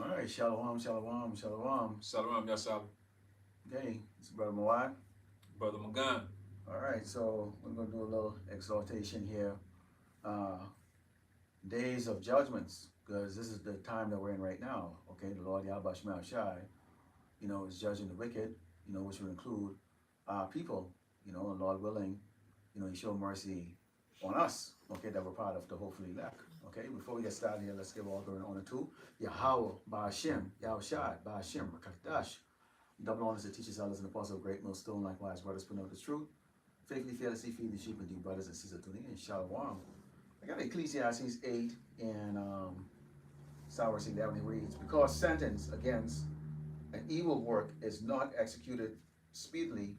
All right, shalom, shalom, shalom. Shalom, Yashab. Okay, it's Brother Mawad. Brother Magan. All right, so we're going to do a little exhortation here. Uh, Days of judgments, because this is the time that we're in right now. Okay, the Lord YAHAWASHI, is judging the wicked, which will include people, and Lord willing, He show mercy on us, okay, that we're part of the hopefully elect. Okay, before we get started here, let's give all glory and honor to Yahweh, Ba'ashem, Yahushai, Ba'ashem, Rakatash. Double honors to teachers, elders, and apostles of great millstone, likewise, brothers, put out the truth. Faithfully, fearlessly, feed the sheep, and do brothers and sisters tuning in. Shalom. I got Ecclesiastes 8 and verse 11. It reads, because sentence against an evil work is not executed speedily,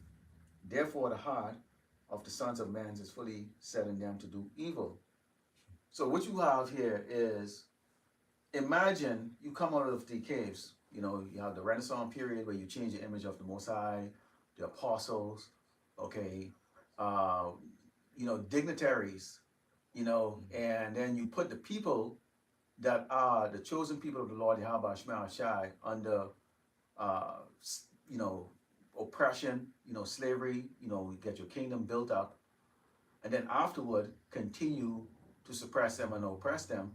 therefore the heart of the sons of men is fully set in them to do evil. So what you have here is, imagine you come out of the caves. You have the Renaissance period where you change the image of the Most High, the apostles, okay, dignitaries, and then you put the people that are the chosen people of the Lord Yahweh Shai under, oppression, slavery, get your kingdom built up, and then afterward continue to suppress them and oppress them,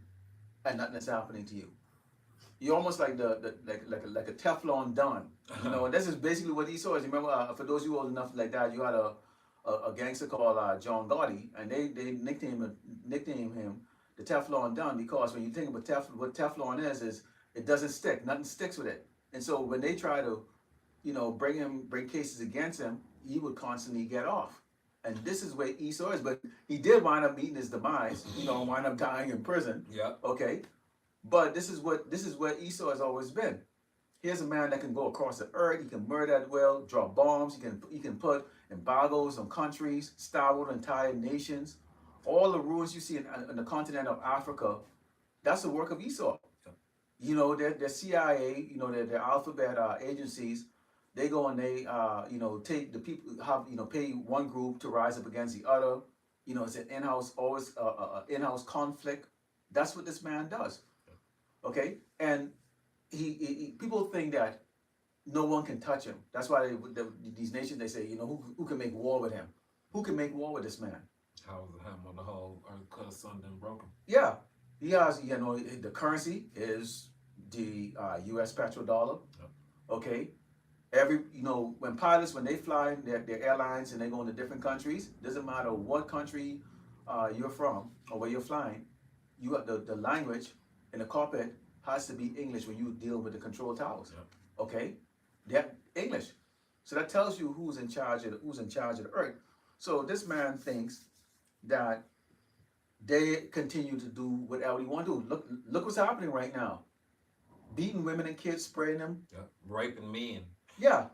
and nothing is happening to you. You're almost like like a Teflon Don, and this is basically what Esau is. Remember, for those of you old enough like that, you had a gangster called John Gotti, and they nicknamed him the Teflon Don, because when you think about what Teflon is it doesn't stick. Nothing sticks with it. And so when they try to, bring cases against him, he would constantly get off. And this is where Esau is. But he did wind up meeting his demise, wind up dying in prison. Yeah. Okay. But this is where Esau has always been. Here's a man that can go across the earth. He can murder at will, drop bombs. He can put embargoes on countries, starve entire nations. All the ruins you see in the continent of Africa, that's the work of Esau. Their CIA, their alphabet agencies, they go and they, take the people, pay one group to rise up against the other. It's an always in-house conflict. That's what this man does. Okay, and he people think that no one can touch him. That's why these nations, they say, who can make war with him? Who can make war with this man? How was the hammer on the whole earth cut asunder and broken? Yeah, he has. The currency is the U.S. petrodollar. Yep. Okay, when pilots, when they fly their airlines and they go into different countries, doesn't matter what country you're from or where you're flying, you got the language in the cockpit has to be English when you deal with the control towers. Yep. Okay, they're English, so that tells you who's in charge of the earth. So this man thinks that they continue to do whatever they want to do. Look what's happening right now. Beating women and kids, spraying them. Yep. Raping men. Yeah.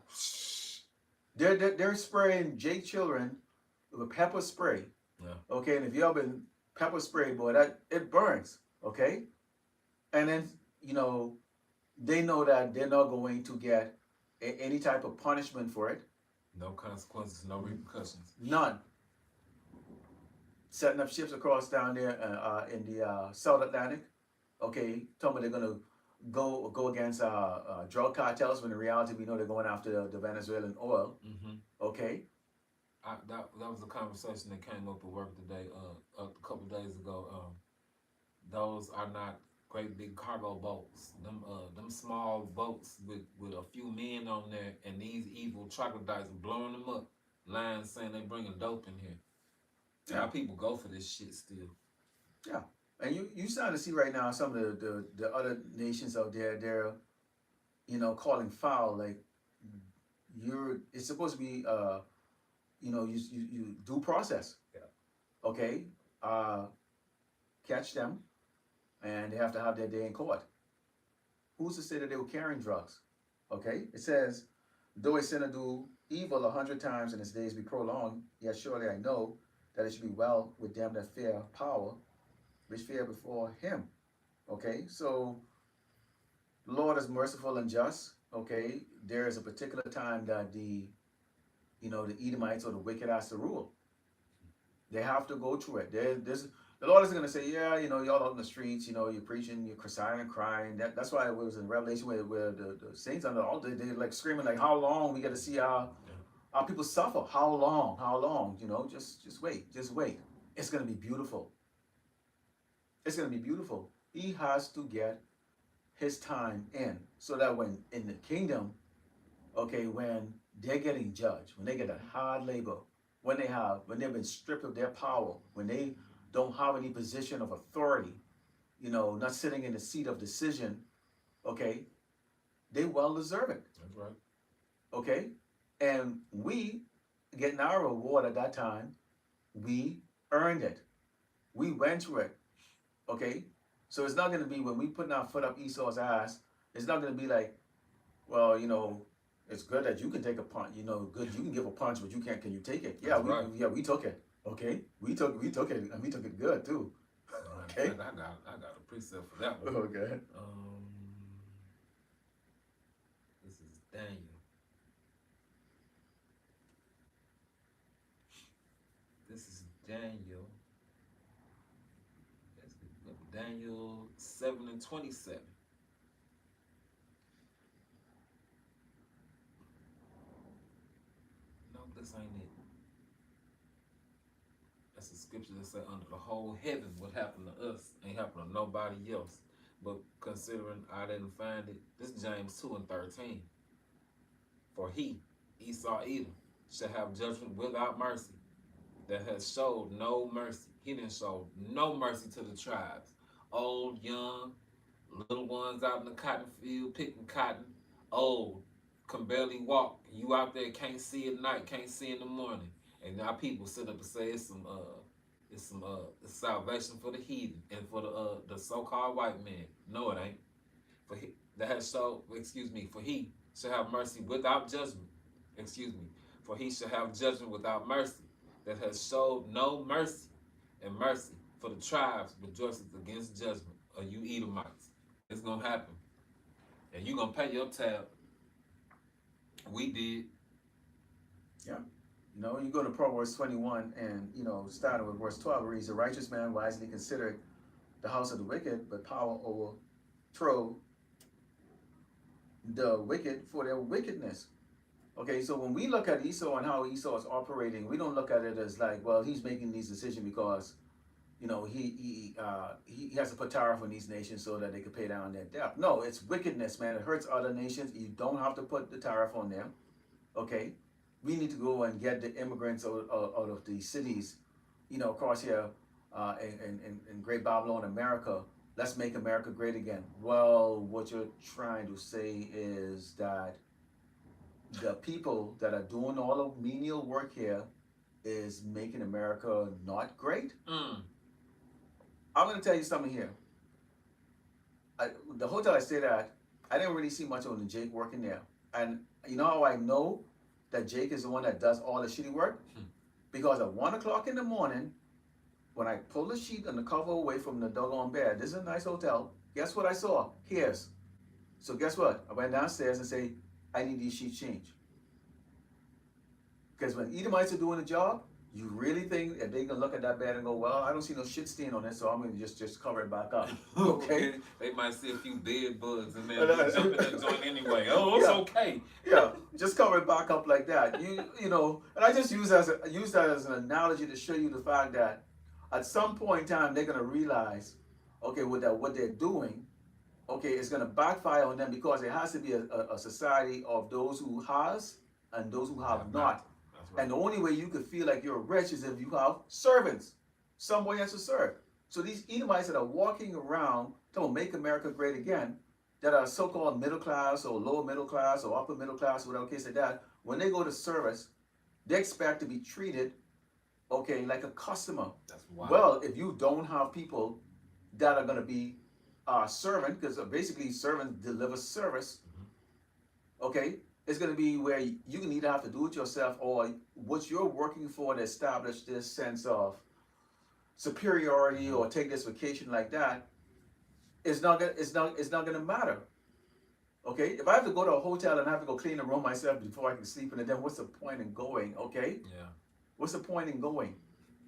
They're spraying Jake children with pepper spray. Yeah. Okay, and if you ever been pepper spray, boy, it burns. Okay? And then, they know that they're not going to get any type of punishment for it. No consequences, no repercussions. None. Setting up ships across down there in the South Atlantic. Okay, talking about they're going to go against drug cartels, when in reality we know they're going after the Venezuelan oil. Mm-hmm. Okay. That was a conversation that came up at work today, a couple days ago. Those are not great big cargo boats. Them small boats with a few men on there, and these evil troglodytes are blowing them up. Lines saying they bringing dope in here. Yeah. How people go for this shit still. Yeah. And you starting to see right now some of the other nations out there, they're, calling foul, like it's supposed to be, you due process. Yeah. Okay. Catch them, and they have to have their day in court. Who's to say that they were carrying drugs? Okay. It says, though a sinner do evil 100 times and his days be prolonged, yet surely I know that it should be well with them that fear power, which fear before him. Okay, so the Lord is merciful and just. Okay, there is a particular time that the Edomites or the wicked has to rule. They have to go through it. The Lord isn't going to say, yeah, y'all out in the streets, you're preaching, you're crying and crying. That's why it was in Revelation where the saints on the altar, they're like screaming, like, how long we got to see our people suffer? How long? How long? Just wait. Just wait. It's going to be beautiful. It's going to be beautiful. He has to get his time in so that when in the kingdom, okay, when they're getting judged, when they get that hard labor, when they've been stripped of their power, when they don't have any position of authority, not sitting in the seat of decision, okay, they well deserve it. That's right. Okay? And we getting our reward at that time, we earned it. We went through it. Okay? So it's not gonna be when we putting our foot up Esau's ass, it's not gonna be like, well, it's good that you can take a punch. Good you can give a punch, but you can't. Can you take it? Yeah, we took it. Okay, we took it, and we took it good too. Okay, I got a precept for that one. Okay. This is Daniel. This is Daniel. Daniel 7:27. No, this ain't it. That's a scripture that said, under the whole heaven, what happened to us ain't happened to nobody else. But considering I didn't find it, this is James 2:13. For he, Esau Edom, shall have judgment without mercy, that has showed no mercy. He didn't show no mercy to the tribes. Old, young, little ones out in the cotton field picking cotton. Old, can barely walk. You out there can't see at night, can't see in the morning. And now people sit up and say it's salvation for the heathen and for the so-called white man. No, it ain't. For he shall have mercy without judgment. For he shall have judgment without mercy, that has showed no mercy, and mercy for the tribes rejoices against judgment of you Edomites. It's gonna happen. And you gonna pay your tab. We did. Yeah. You go to Proverbs 21 and, starting with verse 12, it reads, the righteous man wisely considered the house of the wicked, but power overthrow the wicked for their wickedness. Okay, so when we look at Esau and how Esau is operating, we don't look at it as like, well, he's making these decisions because, he has to put tariff on these nations so that they can pay down their debt. No, it's wickedness, man. It hurts other nations. You don't have to put the tariff on them. Okay, we need to go and get the immigrants out of these cities, across here in Great Babylon, America. Let's make America great again. Well, what you're trying to say is that the people that are doing all the menial work here is making America not great. I'm going to tell you something here. The hotel I stayed at, I didn't really see much of the Jake working there. And you know how I know that Jake is the one that does all the shitty work? Because at 1 o'clock in the morning, when I pulled the sheet and the cover away from the doggone bed, this is a nice hotel, guess what I saw? Here's. So guess what? I went downstairs and say, I need these sheets changed. Because when Edomites are doing the job, you really think that they gonna look at that bed and go, well, I don't see no shit stain on it, so I'm gonna just cover it back up. Okay? They might see a few bed bugs and then jump in that joint anyway. Oh, it's okay. Yeah, just cover it back up like that. You know, and I just use that as an analogy to show you the fact that at some point in time they're gonna realize, okay, what they're doing, okay, it's gonna backfire on them because it has to be a society of those who has and those who have not. Right. And the only way you could feel like you're rich is if you have servants. Somebody has to serve. So these Edomites that are walking around to make America great again, that are so-called middle class or lower middle class or upper middle class, whatever case like that, when they go to service, they expect to be treated, okay, like a customer. That's wild. Well, if you don't have people that are going to be servant, because basically servants deliver service, okay, it's going to be where you can either have to do it yourself or what you're working for to establish this sense of superiority or take this vacation like that. It's not going to matter. Okay, if I have to go to a hotel and I have to go clean the room myself before I can sleep in it, then what's the point in going? Okay, yeah. What's the point in going?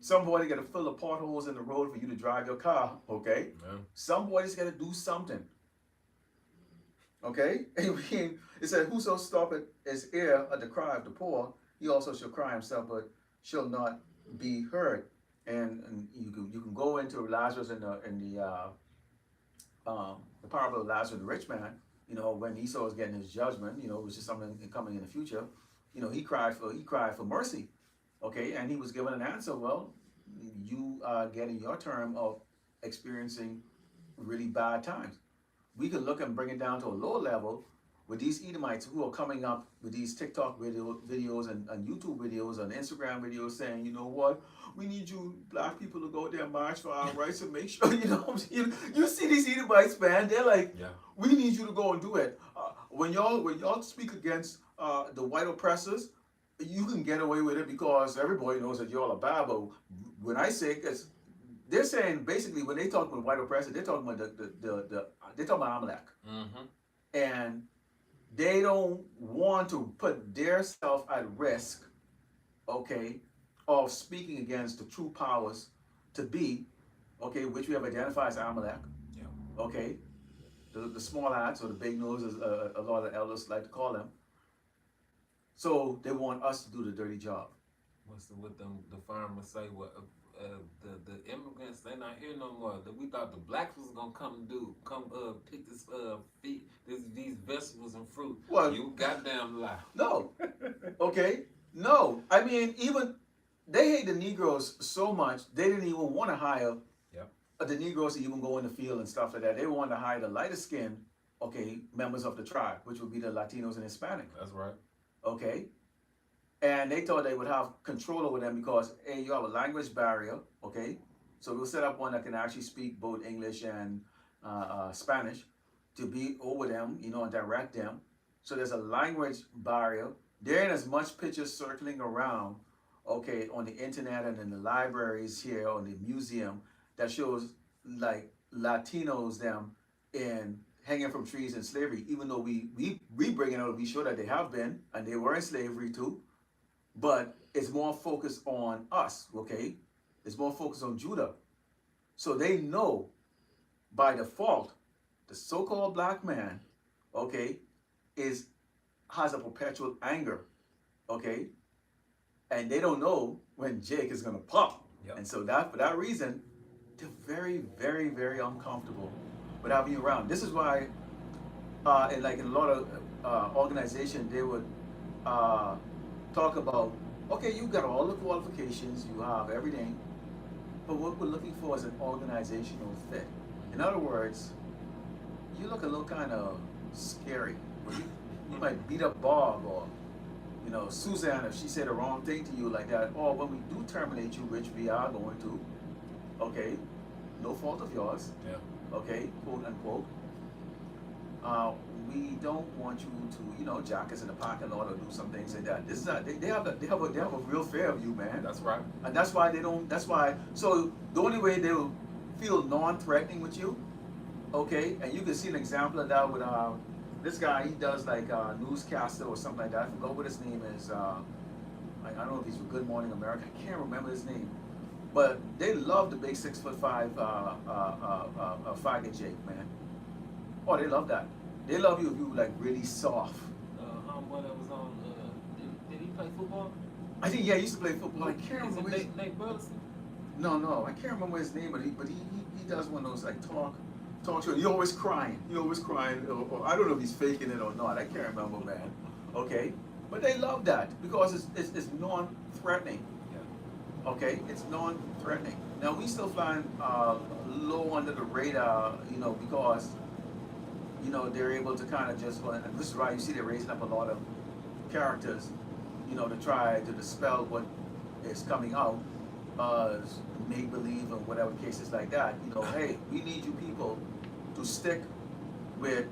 Somebody got to fill the potholes in the road for you to drive your car, okay? Yeah. Somebody's got to do something, okay? And it said, whoso stoppeth his ear at the cry of the poor, he also shall cry himself, but shall not be heard. And you can go into Lazarus the parable of Lazarus the rich man. You know, when Esau was getting his judgment, you know, which is something coming in the future. You know, he cried for mercy, okay, and he was given an answer. Well, you are getting your term of experiencing really bad times. We can look and bring it down to a lower level with these Edomites who are coming up with these TikTok videos and YouTube videos and Instagram videos saying, you know what, we need you black people to go there and march for our rights and make sure, you know, you see these Edomites, man, they're like, Yeah. we need you to go and do it. When y'all speak against the white oppressors, you can get away with it because everybody knows that y'all are bad. But when I say, because they're saying basically when they talk about white oppressors, they're talking about they're talking about Amalek, and they don't want to put their self at risk, okay, of speaking against the true powers to be, okay, which we have identified as Amalek, Yeah. okay, the small hats or the big noses, a lot of elders like to call them. So they want us to do the dirty job. What the farmers say? What the immigrants, they not here no more. We thought the blacks was gonna pick these vegetables and fruit. Well, you goddamn lie. No, okay, no. I mean, even they hate the Negroes so much they didn't even want to hire the Negroes to even go in the field and stuff like that. They wanted to hire the lighter skinned, okay, members of the tribe, which would be the Latinos and Hispanic. That's right. Okay, and they thought they would have control over them because you have a language barrier. Okay, so we'll set up one that can actually speak both English and Spanish to be over them, you know, and direct them. So there's a language barrier. There ain't as much pictures circling around, okay, on the internet and in the libraries here, on the museum, that shows like Latinos them in hanging from trees in slavery, even though we bring it out, we show that they have been and they were in slavery too, but it's more focused on us, okay? It's more focused on Judah. So they know by default, the so-called black man, okay, has a perpetual anger, okay? And they don't know when Jake is gonna pop. Yep. And so for that reason, they're very, very, very uncomfortable with having you around. This is why, in a lot of organizations, they would talk about, okay, you got all the qualifications, you have everything, but what we're looking for is an organizational fit. In other words, you look a little kind of scary. You might beat up Bob or, you know, Suzanne if she said the wrong thing to you like that. Or when we do terminate you, which we are going to, okay, no fault of yours, Yeah. okay, quote unquote. We don't want you to, you know, jack us in the parking lot or do some things like that. This is not, they have a real fear of you, man. That's right. And that's why so the only way they will feel non-threatening with you, okay, and you can see an example of that with this guy. He does like newscaster or something like that. I forgot what his name is. I don't know if he's with Good Morning America. I can't remember his name. But they love the big 6'5" faggot Jake, man. Oh, they love that. They love you if you like really soft. Homeboy that was on, did he play football? I think, yeah, he used to play football. I can't remember his name. Nate Burleson? No, I can't remember his name, but he does one of those like talk shows. He always crying. Or I don't know if he's faking it or not. I can't remember, man. Okay, but they love that because it's non-threatening. Yeah. Okay, it's non-threatening. Now we still find low under the radar, you know, because you know they're able to kind of just. And this is why you see they're raising up a lot of characters, you know, to try to dispel what is coming out as make believe or whatever cases like that. You know, hey, we need you people to stick with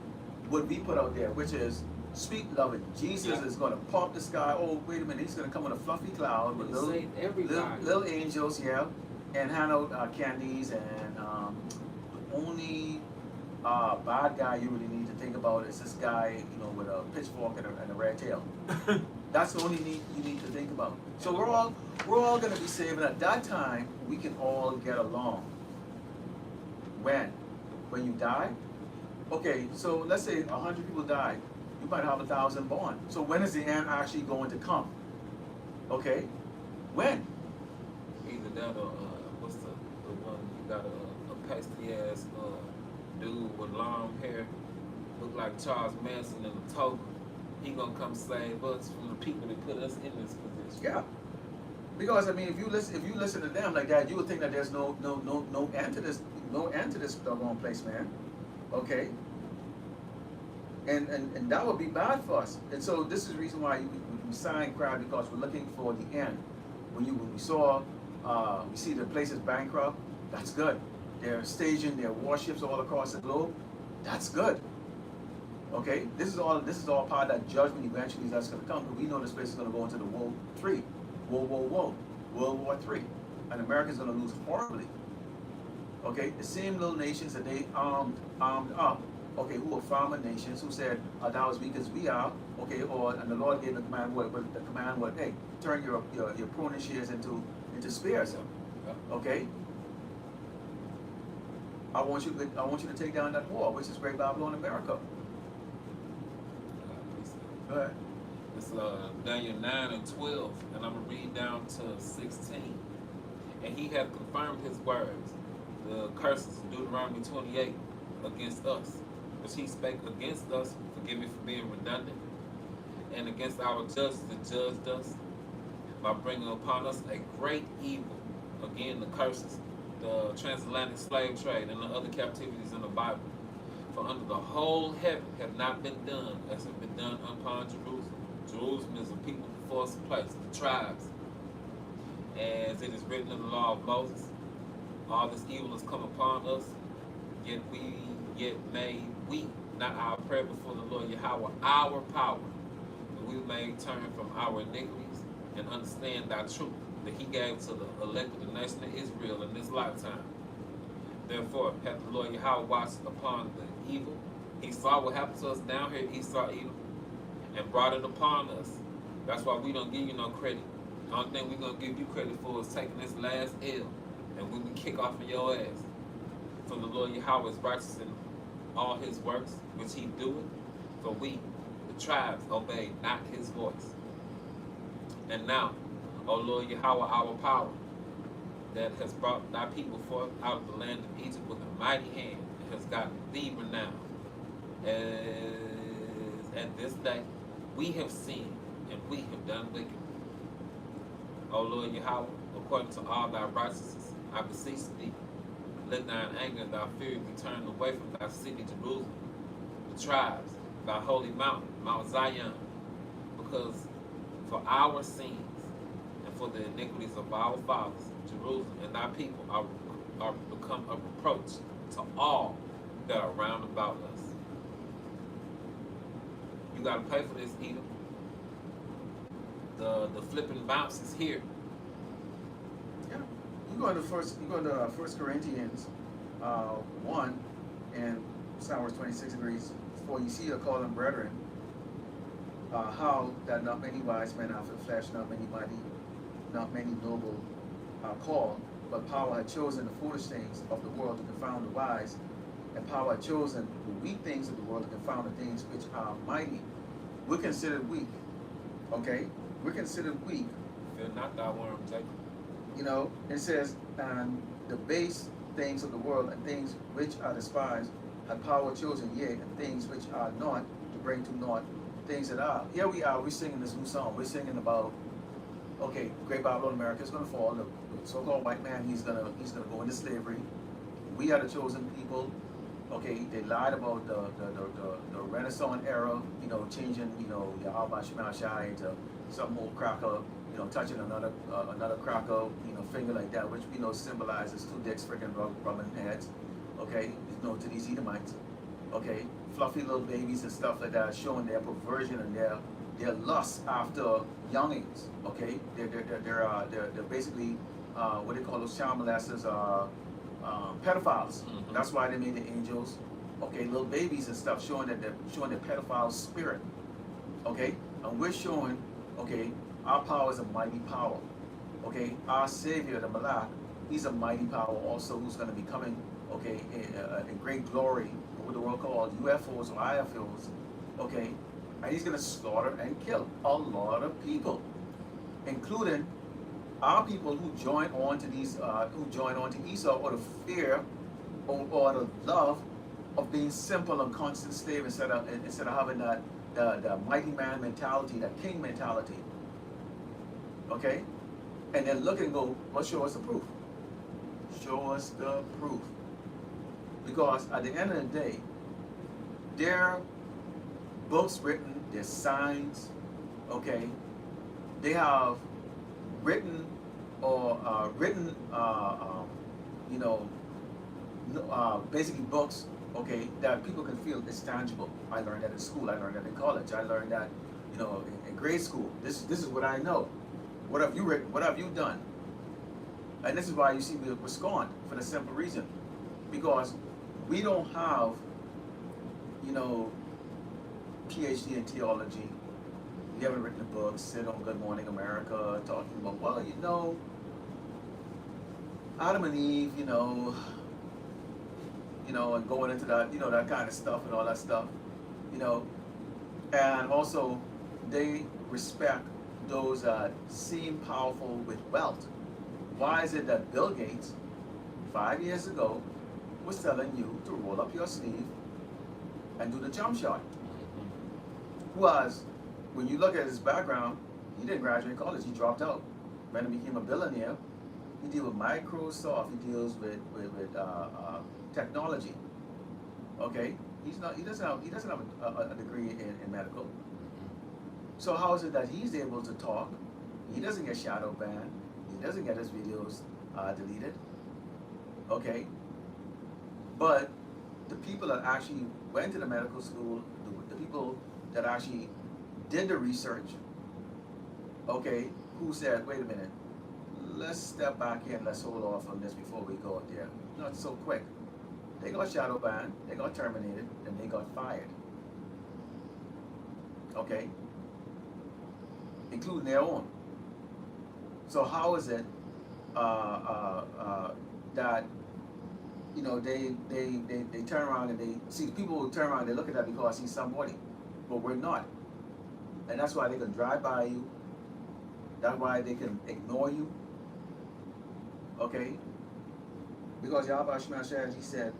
what we put out there, which is sweet loving. Jesus is going to pop the sky. Oh, wait a minute, he's going to come on a fluffy cloud with little angels, yeah, and hand out candies. And the only bad guy you really need to think about is this guy, you know, with a pitchfork and a red tail. That's the only need you need to think about. So we're all gonna be saved, and at that time we can all get along. When? When you die? Okay, so let's say 100 people died. You might have 1,000 born. So when is the end actually going to come? Okay? When? Either that or what's the one you got a pasty ass dude with long hair, look like Charles Manson in a toga. He gonna come save us from the people that put us in this position. Yeah. Because I mean, if you listen to them like that, you would think that there's no end to this, doggone place, man. Okay. And that would be bad for us. And so this is the reason why we signed crowd, because we're looking for the end. When we saw we see the places bankrupt, that's good. They're staging their warships all across the globe. That's good. Okay, this is all part of that judgment eventually that's going to come. But we know this place is going to go into the World War III, and America's going to lose horribly. Okay, the same little nations that they armed up. Okay, who are farmer nations who said, "Thou as weak as we are." Okay, and the Lord gave the command. What the command was? Hey, turn your pruning shears into spears. Okay. I want you to take down that wall, which is Great Babylon, America. Go ahead. It's Daniel 9 and 12, and I'm going to read down to 16. And he hath confirmed his words, the curses of Deuteronomy 28 against us, which he spake against us, forgive me for being redundant, and against our judges that judged us, by bringing upon us a great evil. Again, the curses, the transatlantic slave trade, and the other captivities in the Bible. For under the whole heaven have not been done as have been done upon Jerusalem. Jerusalem is a people before us place, the tribes. As it is written in the law of Moses, all this evil has come upon us, yet may we, not our prayer before the Lord Yahawah, our power, that we may turn from our iniquities and understand thy truth, that he gave to the elect of the nation of Israel in this lifetime. Therefore, hath the Lord Yahawah watched upon the evil. He saw what happened to us down here, he saw evil, and brought it upon us. That's why we don't give you no credit. The only thing we're going to give you credit for is taking this last L, and we can kick off of your ass. For the Lord Yahawah is righteous in all his works, which he doeth. For we, the tribes, obey not his voice. And now, O Lord Yahawah, our power, that has brought thy people forth out of the land of Egypt with a mighty hand, and has gotten thee renowned. As at this day we have sinned, and we have done wickedly. O Lord Yahawah, according to all thy righteousness, I beseech thee, let thine anger and thy fury be turned away from thy city Jerusalem, the tribes, thy holy mountain, Mount Zion, because for our sins and for the iniquities of our fathers, Jerusalem and thy people are become a reproach to all that are round about us. You got to pay for this, Edom. The flipping bounce is here. Yeah. You go to First Corinthians 1, and Psalm 26 agrees. For you see, call them brethren, how that not many wise men after the flesh, not many mighty, not many noble called, but power had chosen the foolish things of the world to confound the wise, and power had chosen the weak things of the world to confound the things which are mighty. We're considered weak, okay? We're considered weak. Fear not thy worm, Jacob. You know, it says, and the base things of the world and things which are despised had power chosen, yea, and things which are not to bring to naught things that are. Here we are, we're singing this new song. We're singing about, okay, Great Babylon, America is going to fall. The so-called white man, he's gonna go into slavery. We are the chosen people. Okay, they lied about the Renaissance era, you know, changing, you know, YAHAWASHI into some old cracker, you know, touching another cracker, you know, finger like that, which we know symbolizes two dicks freaking rubbing heads. Okay, you know, to these Edomites. Okay, fluffy little babies and stuff like that, showing their perversion and their lust after youngings. Okay, they're basically what they call those child molesters, pedophiles. Mm-hmm. That's why they made the angels, okay, little babies and stuff, showing their pedophile spirit. Okay, and we're showing, Okay, our power is a mighty power. Okay, our Savior, the Malak, he's a mighty power also who's going to be coming, okay, in great glory, what the world called UFOs or IFOs, okay, and he's going to slaughter and kill a lot of people, including our people who join on to these, who join on to Esau out of fear or the love of being simple and constant slave instead of having that the mighty man mentality, that king mentality. Okay? And then look and go, well, show us the proof. Show us the proof. Because at the end of the day, their books written, their signs, okay, they have written or you know, basically books, okay, that people can feel is tangible. I learned that in school. I learned that in college. I learned that, you know, in grade school. This is what I know. What have you written? What have you done? And this is why you see we're scorned for the simple reason, because we don't have, you know, PhD in theology. We haven't written a book, sit on Good Morning America, talking about, well, you know, Adam and Eve, and going into that, that kind of stuff and all that stuff, you know, and also they respect those that seem powerful with wealth. Why is it that Bill Gates, 5 years ago, was telling you to roll up your sleeve and do the jump shot? Was, when you look at his background, he didn't graduate college, he dropped out. Then he became a billionaire. He deals with Microsoft, he deals with technology. Okay? He doesn't have a degree in medical. So how is it that he's able to talk? He doesn't get shadow banned. He doesn't get his videos deleted. Okay? But the people that actually went to the medical school, the people that actually did the research, okay, who said, wait a minute, let's step back here and let's hold off on this before we go out there. Not so quick. They got shadow banned, they got terminated, and they got fired. Okay? Including their own. So how is it that they turn around and they see the people who turn around, they look at that because he's somebody, but we're not, and that's why they can drive by you. That's why they can ignore you. Okay, because YAHAWASHI says, he said,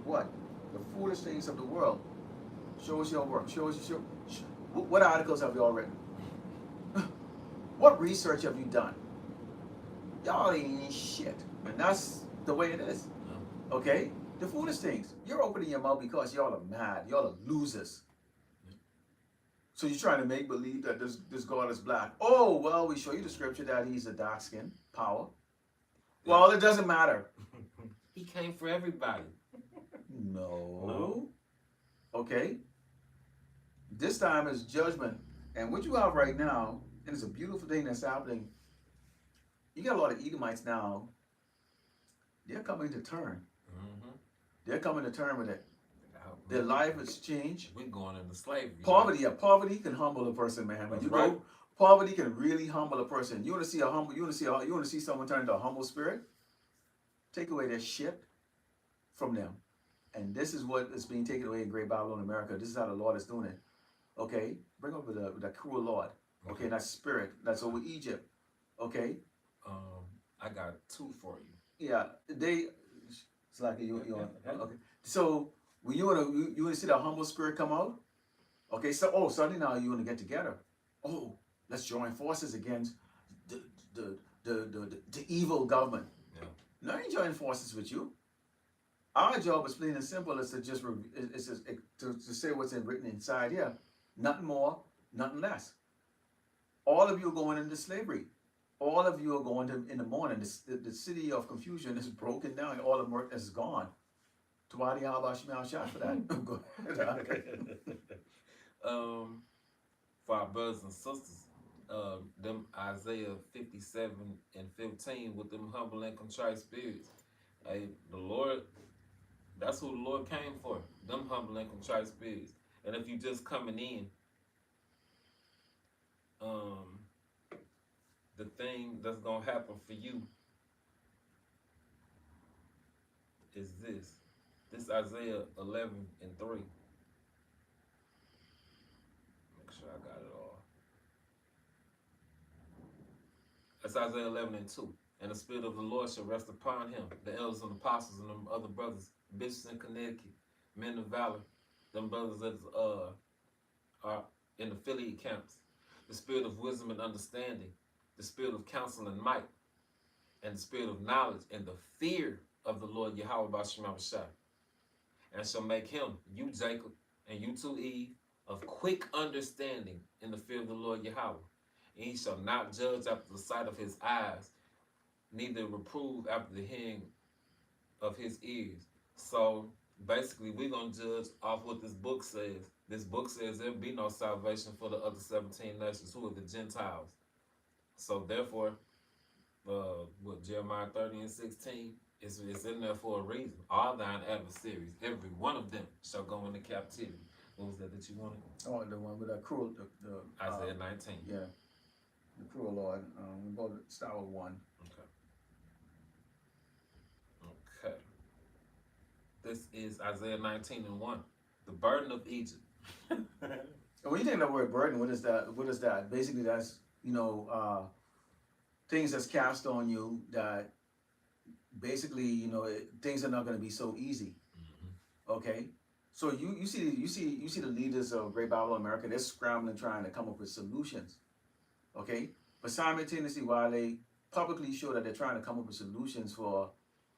what? The foolish things of the world. Show us your work. What articles have y'all written? What research have you done? Y'all ain't shit. And that's the way it is. Okay? The foolish things. You're opening your mouth because y'all are mad. Y'all are losers. So you're trying to make believe that this God is black. Oh, well, we show you the scripture that he's a dark skin power. Well, it doesn't matter. He came for everybody. No. Okay? This time is judgment. And what you have right now, and it's a beautiful thing that's happening, you got a lot of Edomites now. They're coming to term. They're coming to term with it. Their life has changed. We're going into slavery. Poverty, right? Poverty can humble a person, man. When you right. go, poverty can really humble a person. You want to see you want to see someone turn into a humble spirit? Take away their shit from them. And this is what is being taken away in Great Babylon, America. This is how the Lord is doing it. Okay? Bring up with the cruel Lord. Okay, that spirit that's over Egypt. Okay? I got two for you. Yeah, it's like you okay. So when you want to see the humble spirit come out, okay. So suddenly now you want to get together. Oh, let's join forces against the evil government. Yeah. No, I ain't joining forces with you. Our job is plain and simple. Is to just to say what's written inside here. Nothing more, nothing less. All of you are going into slavery. All of you are going to in the morning. The city of confusion is broken down. All of work is gone. To why the YAHAWASHI for that? Go ahead. For our brothers and sisters, them Isaiah 57:15 with them humble and contrite spirits. Hey, the Lord, that's who the Lord came for. Them humble and contrite spirits. And if you just coming in, the thing that's gonna happen for you is this. This Isaiah 11:3. Make sure I got it all. That's Isaiah 11:2. And the Spirit of the Lord shall rest upon him, the elders and apostles and them other brothers, bishops in Connecticut, men of valor, them brothers that are in affiliate camps, the spirit of wisdom and understanding, the spirit of counsel and might, and the spirit of knowledge and the fear of the Lord YAHAWASHI, and shall make him, you Jacob, and you too Eve, of quick understanding in the fear of the Lord Yahweh. And he shall not judge after the sight of his eyes, neither reprove after the hearing of his ears. So basically, we're going to judge off what this book says. This book says there'll be no salvation for the other 17 nations who are the Gentiles. So therefore, what Jeremiah 30:16, it's in there for a reason. All thine adversaries, every one of them shall go into captivity. What was that you wanted? Oh, the one with that cruel, Isaiah 19. Yeah, the cruel Lord. We'll go to start with 1. Okay. This is Isaiah 19:1. The burden of Egypt. And when you think that word burden, what is that? What is that? Basically, that's, things that's cast on you that basically, things are not going to be so easy. Okay, so you see the leaders of Great Babylon America, they're scrambling trying to come up with solutions. Okay, but simultaneously, while they publicly show that they're trying to come up with solutions for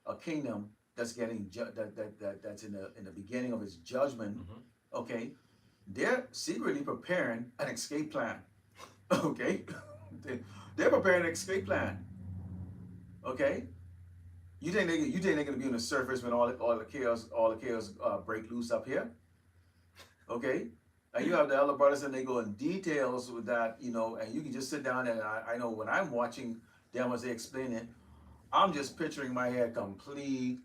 a kingdom that's getting that's in the beginning of its judgment. Okay, they're secretly preparing an escape plan. Okay, they're preparing an escape plan. Okay, you think they're gonna be on the surface when all the chaos break loose up here? Okay, and you have the other brothers and they go in details with that, and you can just sit down and I know when I'm watching them as they explain it, I'm just picturing my head complete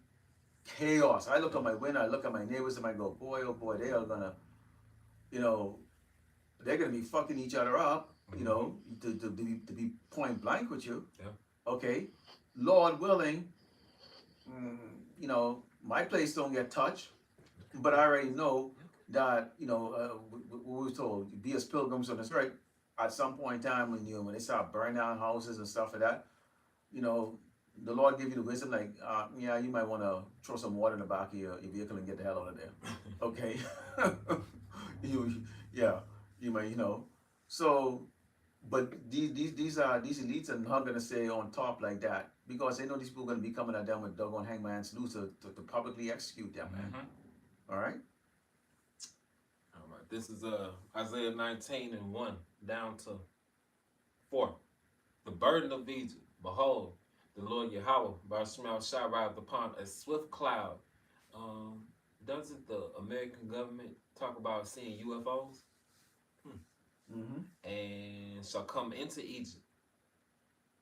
chaos. I look at my window, I look at my neighbors, and I go, boy, oh boy, they are gonna, they're gonna be fucking each other up, to be point blank with you. Yeah. Okay, Lord willing, my place don't get touched, but I already know that, we were told, be as pilgrims on this earth. At some point in time, when they start burning down houses and stuff like that, the Lord give you the wisdom, like, you might want to throw some water in the back of your vehicle and get the hell out of there. Okay? You might, So, but these elites are not going to stay on top like that because they know these people are going to be coming at them with doggone hangman salutes to publicly execute them, man. All right? All right. This is Isaiah 19:1 down to 4. The burden of Egypt. Behold, the Lord Yahweh, by Shemel Shai, rideth upon a swift cloud. Doesn't the American government talk about seeing UFOs? And shall come into Egypt,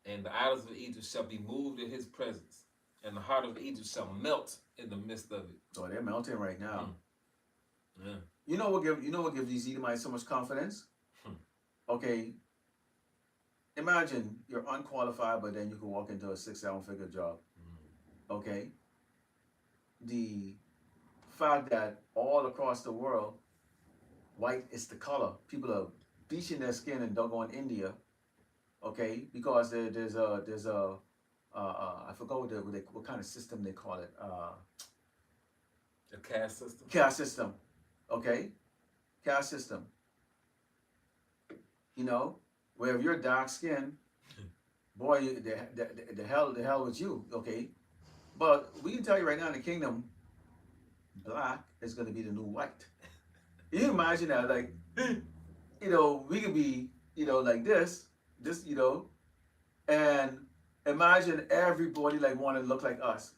and the idols of Egypt shall be moved in his presence, and the heart of Egypt shall melt in the midst of it. So they're melting right now. Yeah. You know what gives these Edomites so much confidence? Okay. Imagine you're unqualified, but then you can walk into a 6-7 figure job. Okay. The fact that all across the world, white is the color. People are bleaching their skin in doggone India. Okay, because there's a I forgot what kind of system they call it. A caste system. Caste system. Okay, caste system. Where if you're dark skinned, boy, the hell with you. Okay, but we can tell you right now in the kingdom, black is going to be the new white. You imagine that, like, we could be, like this, and imagine everybody like want to look like us.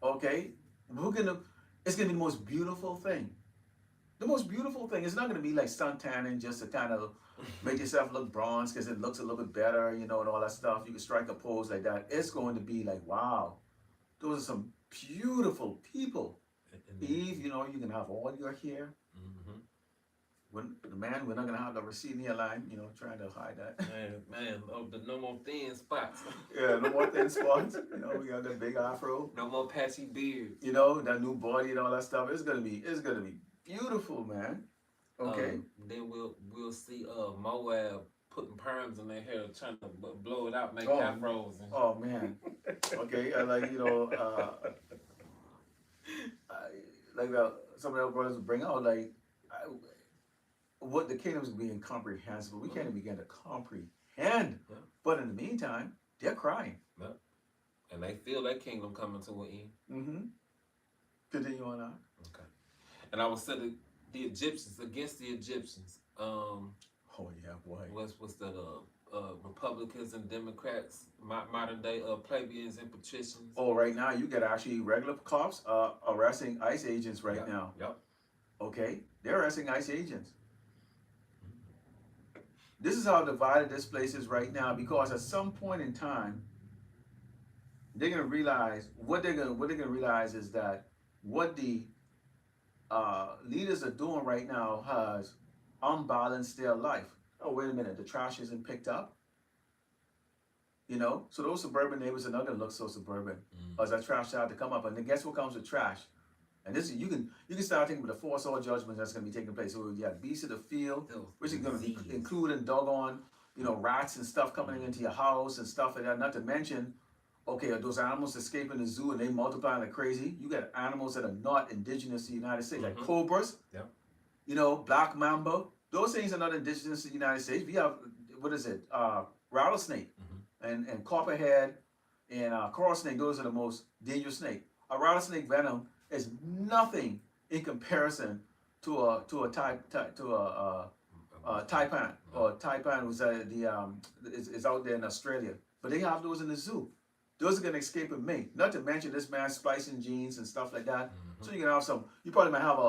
Okay, it's gonna be the most beautiful thing. The most beautiful thing. It's not gonna be like sun tanning just to kind of make yourself look bronze because it looks a little bit better, and all that stuff. You can strike a pose like that. It's going to be like, wow, those are some beautiful people. Eve, you can have all your hair. we're not gonna have the receding hairline, trying to hide that. Man, oh, no more thin spots. Yeah, no more thin spots. We got the big afro. No more patchy beards. That new body and all that stuff. It's gonna be beautiful, man. Okay. Then we'll see Moab putting perms in their hair, trying to blow it out, make Oh, afros. Oh man. Okay, I like some of the brothers would bring out what the kingdom's being incomprehensible. We can't even begin to comprehend. Yeah. But in the meantime, they're crying. Yeah. And they feel that kingdom coming to an end. Mm-hmm. Continue on out. Okay. And I was saying the Egyptians against the Egyptians. Oh yeah, boy. What's that? Republicans and Democrats, modern day plebeians and patricians. Oh, right now you got actually regular cops arresting ICE agents right now. Yep. Okay, they're arresting ICE agents. This is how divided this place is right now, because at some point in time, they're gonna realize what they're gonna realize is that what the leaders are doing right now has unbalanced their life. Oh, wait a minute, the trash isn't picked up. So those suburban neighbors are not gonna look so suburban as that trash started to come up. And then guess what comes with trash? And this you can start thinking about the force all judgments that's gonna be taking place. So you got beasts of the field, which is gonna be including doggone, rats and stuff coming into your house and stuff like that. Not to mention, okay, those animals escaping the zoo and they multiplying like crazy. You got animals that are not indigenous to the United States, like cobras. Yeah. Black mamba. Those things are not indigenous to the United States. We have, rattlesnake and copperhead and coral snake. Those are the most dangerous snake. A rattlesnake venom is nothing in comparison to a taipan. Or taipan was is out there in Australia. But they have those in the zoo. Those are gonna escape in May. Not to mention this man splicing genes and stuff like that. So you can have you probably might have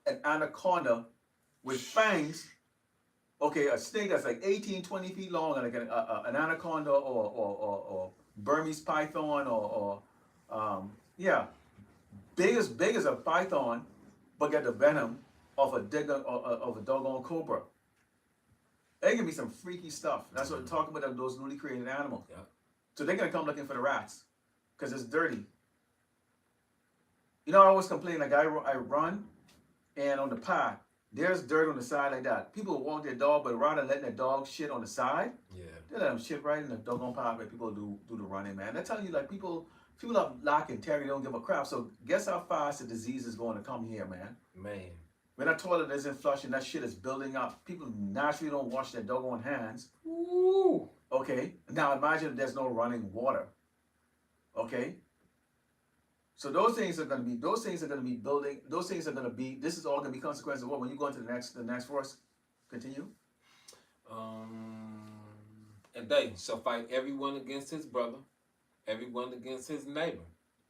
an anaconda with fangs, okay, a snake that's like 18, 20 feet long, and like an anaconda or Burmese python or big as a python, but get the venom of a doggone cobra. It can be some freaky stuff. That's what we're talking about, those newly created animals. Yeah. So they're gonna come looking for the rats because it's dirty. I always complain, like I run, and on the path, there's dirt on the side like that. People walk their dog, but rather than letting their dog shit on the side, they let them shit right in the doggone path where people do the running, man. They're telling you, like, people have lack integrity, don't give a crap. So guess how fast the disease is going to come here, man. When that toilet isn't flushing, that shit is building up. People naturally don't wash their doggone hands. Ooh. Okay? Now imagine if there's no running water. Okay? So those things are going to be building, this is all going to be consequences of what? When you go into the next verse, continue. And they shall fight everyone against his brother, everyone against his neighbor,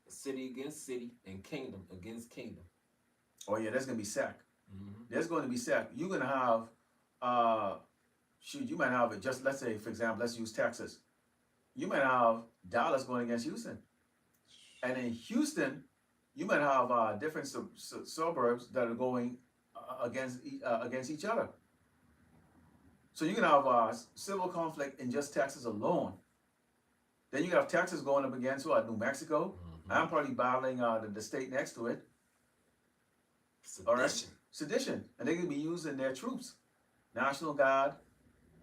city against city, and kingdom against kingdom. Oh yeah, there's going to be sack. There's going to be sack. You're going to have, you might have, just let's say, for example, let's use Texas. You might have Dallas going against Houston. And in Houston, you might have different suburbs that are going against each other. So you can have civil conflict in just Texas alone. Then you can have Texas going up against New Mexico. I'm probably battling the state next to it. Sedition. All right, sedition, and they're gonna be using their troops, National Guard.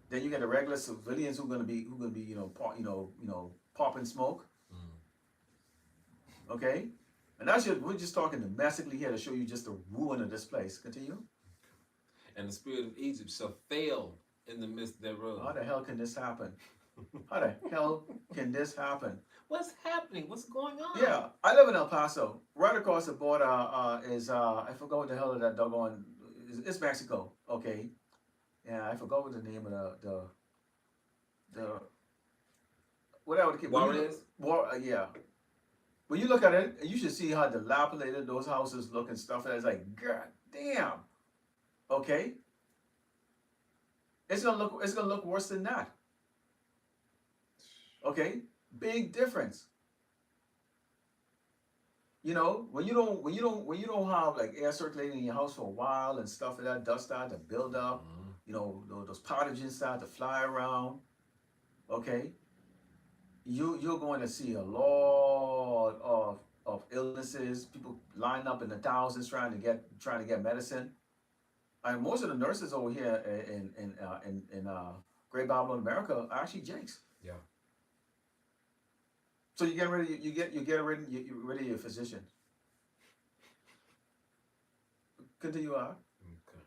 Then you get the regular civilians who are gonna be popping smoke. Okay, and we're just talking domestically here to show you just the ruin of this place. Continue. And the spirit of Egypt shall fail in the midst thereof. How the hell can this happen? How the hell can this happen? What's happening? What's going on? Yeah, I live in El Paso. Right across the border is I forgot what the hell of that doggone. It's Mexico. Okay, yeah, I forgot what the name of the whatever the kid. Juarez? Yeah. When you look at it, you should see how dilapidated those houses look and stuff. And it's like, god damn. Okay. It's gonna look worse than that. Okay, big difference. You know, when you don't have like air circulating in your house for a while and stuff like that, dust start to build up. Mm-hmm. You know, those pathogens start to fly around. Okay, you're going to see a lot of illnesses. People line up in the thousands trying to get medicine. And most of the nurses over here in Great Babylon, America, are actually Jakes. Yeah. So you get ready. You ready your physician. Continue on. Okay.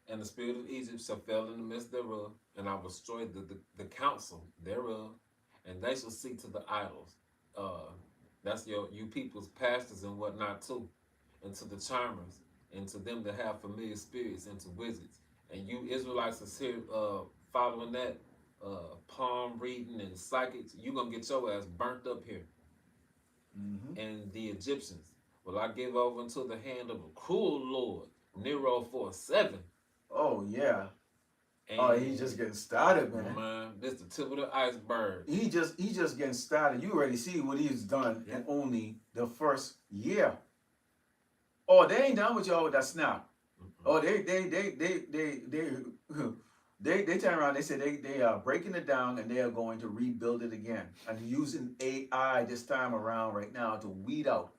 And the spirit of Egypt shall fell in the midst thereof, and I will destroy the counsel thereof, and they shall seek to the idols. Uh, that's you people's pastors and whatnot too, and to the charmers, and to them that have familiar spirits, and to wizards. And you Israelites is here following that palm reading and psychics, you gonna get your ass burnt up here. Mm-hmm. And the Egyptians will I give over into the hand of a cruel Lord, Nero for 7. Oh yeah. And Oh, he's just getting started, man. man, this the tip of the iceberg. He just getting started. You already see what he's done in only the first year. Oh, they ain't done with y'all with that snap. Oh, they turn around. They say they are breaking it down and they are going to rebuild it again and using AI this time around right now to weed out,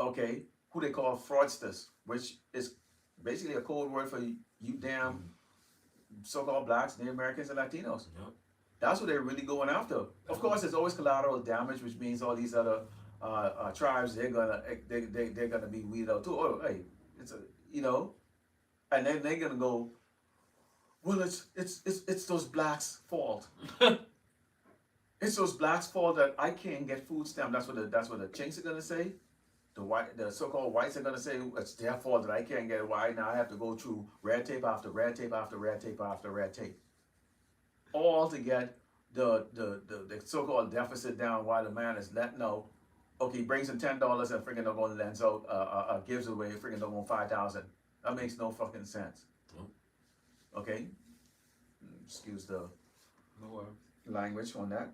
okay, who they call fraudsters, which is basically a code word for you damn so-called blacks, Native Americans, and Latinos. Yep. That's what they're really going after. Of course, there's always collateral damage, which means all these other tribes they're gonna be weeded out too. Oh, hey, it's a and then they're gonna go. Well, it's those blacks' fault. It's those blacks' fault that I can't get food stamp. That's what the chinks are gonna say. The so-called whites are gonna say it's their fault that I can't get it. Why now I have to go through red tape after red tape after red tape after red tape, all to get the so-called deficit down. While the man is letting know, okay, he brings in $10 and freaking don't go and lends out gives away freaking don't go 5,000. That makes no fucking sense. Okay, excuse the No worries. language on that.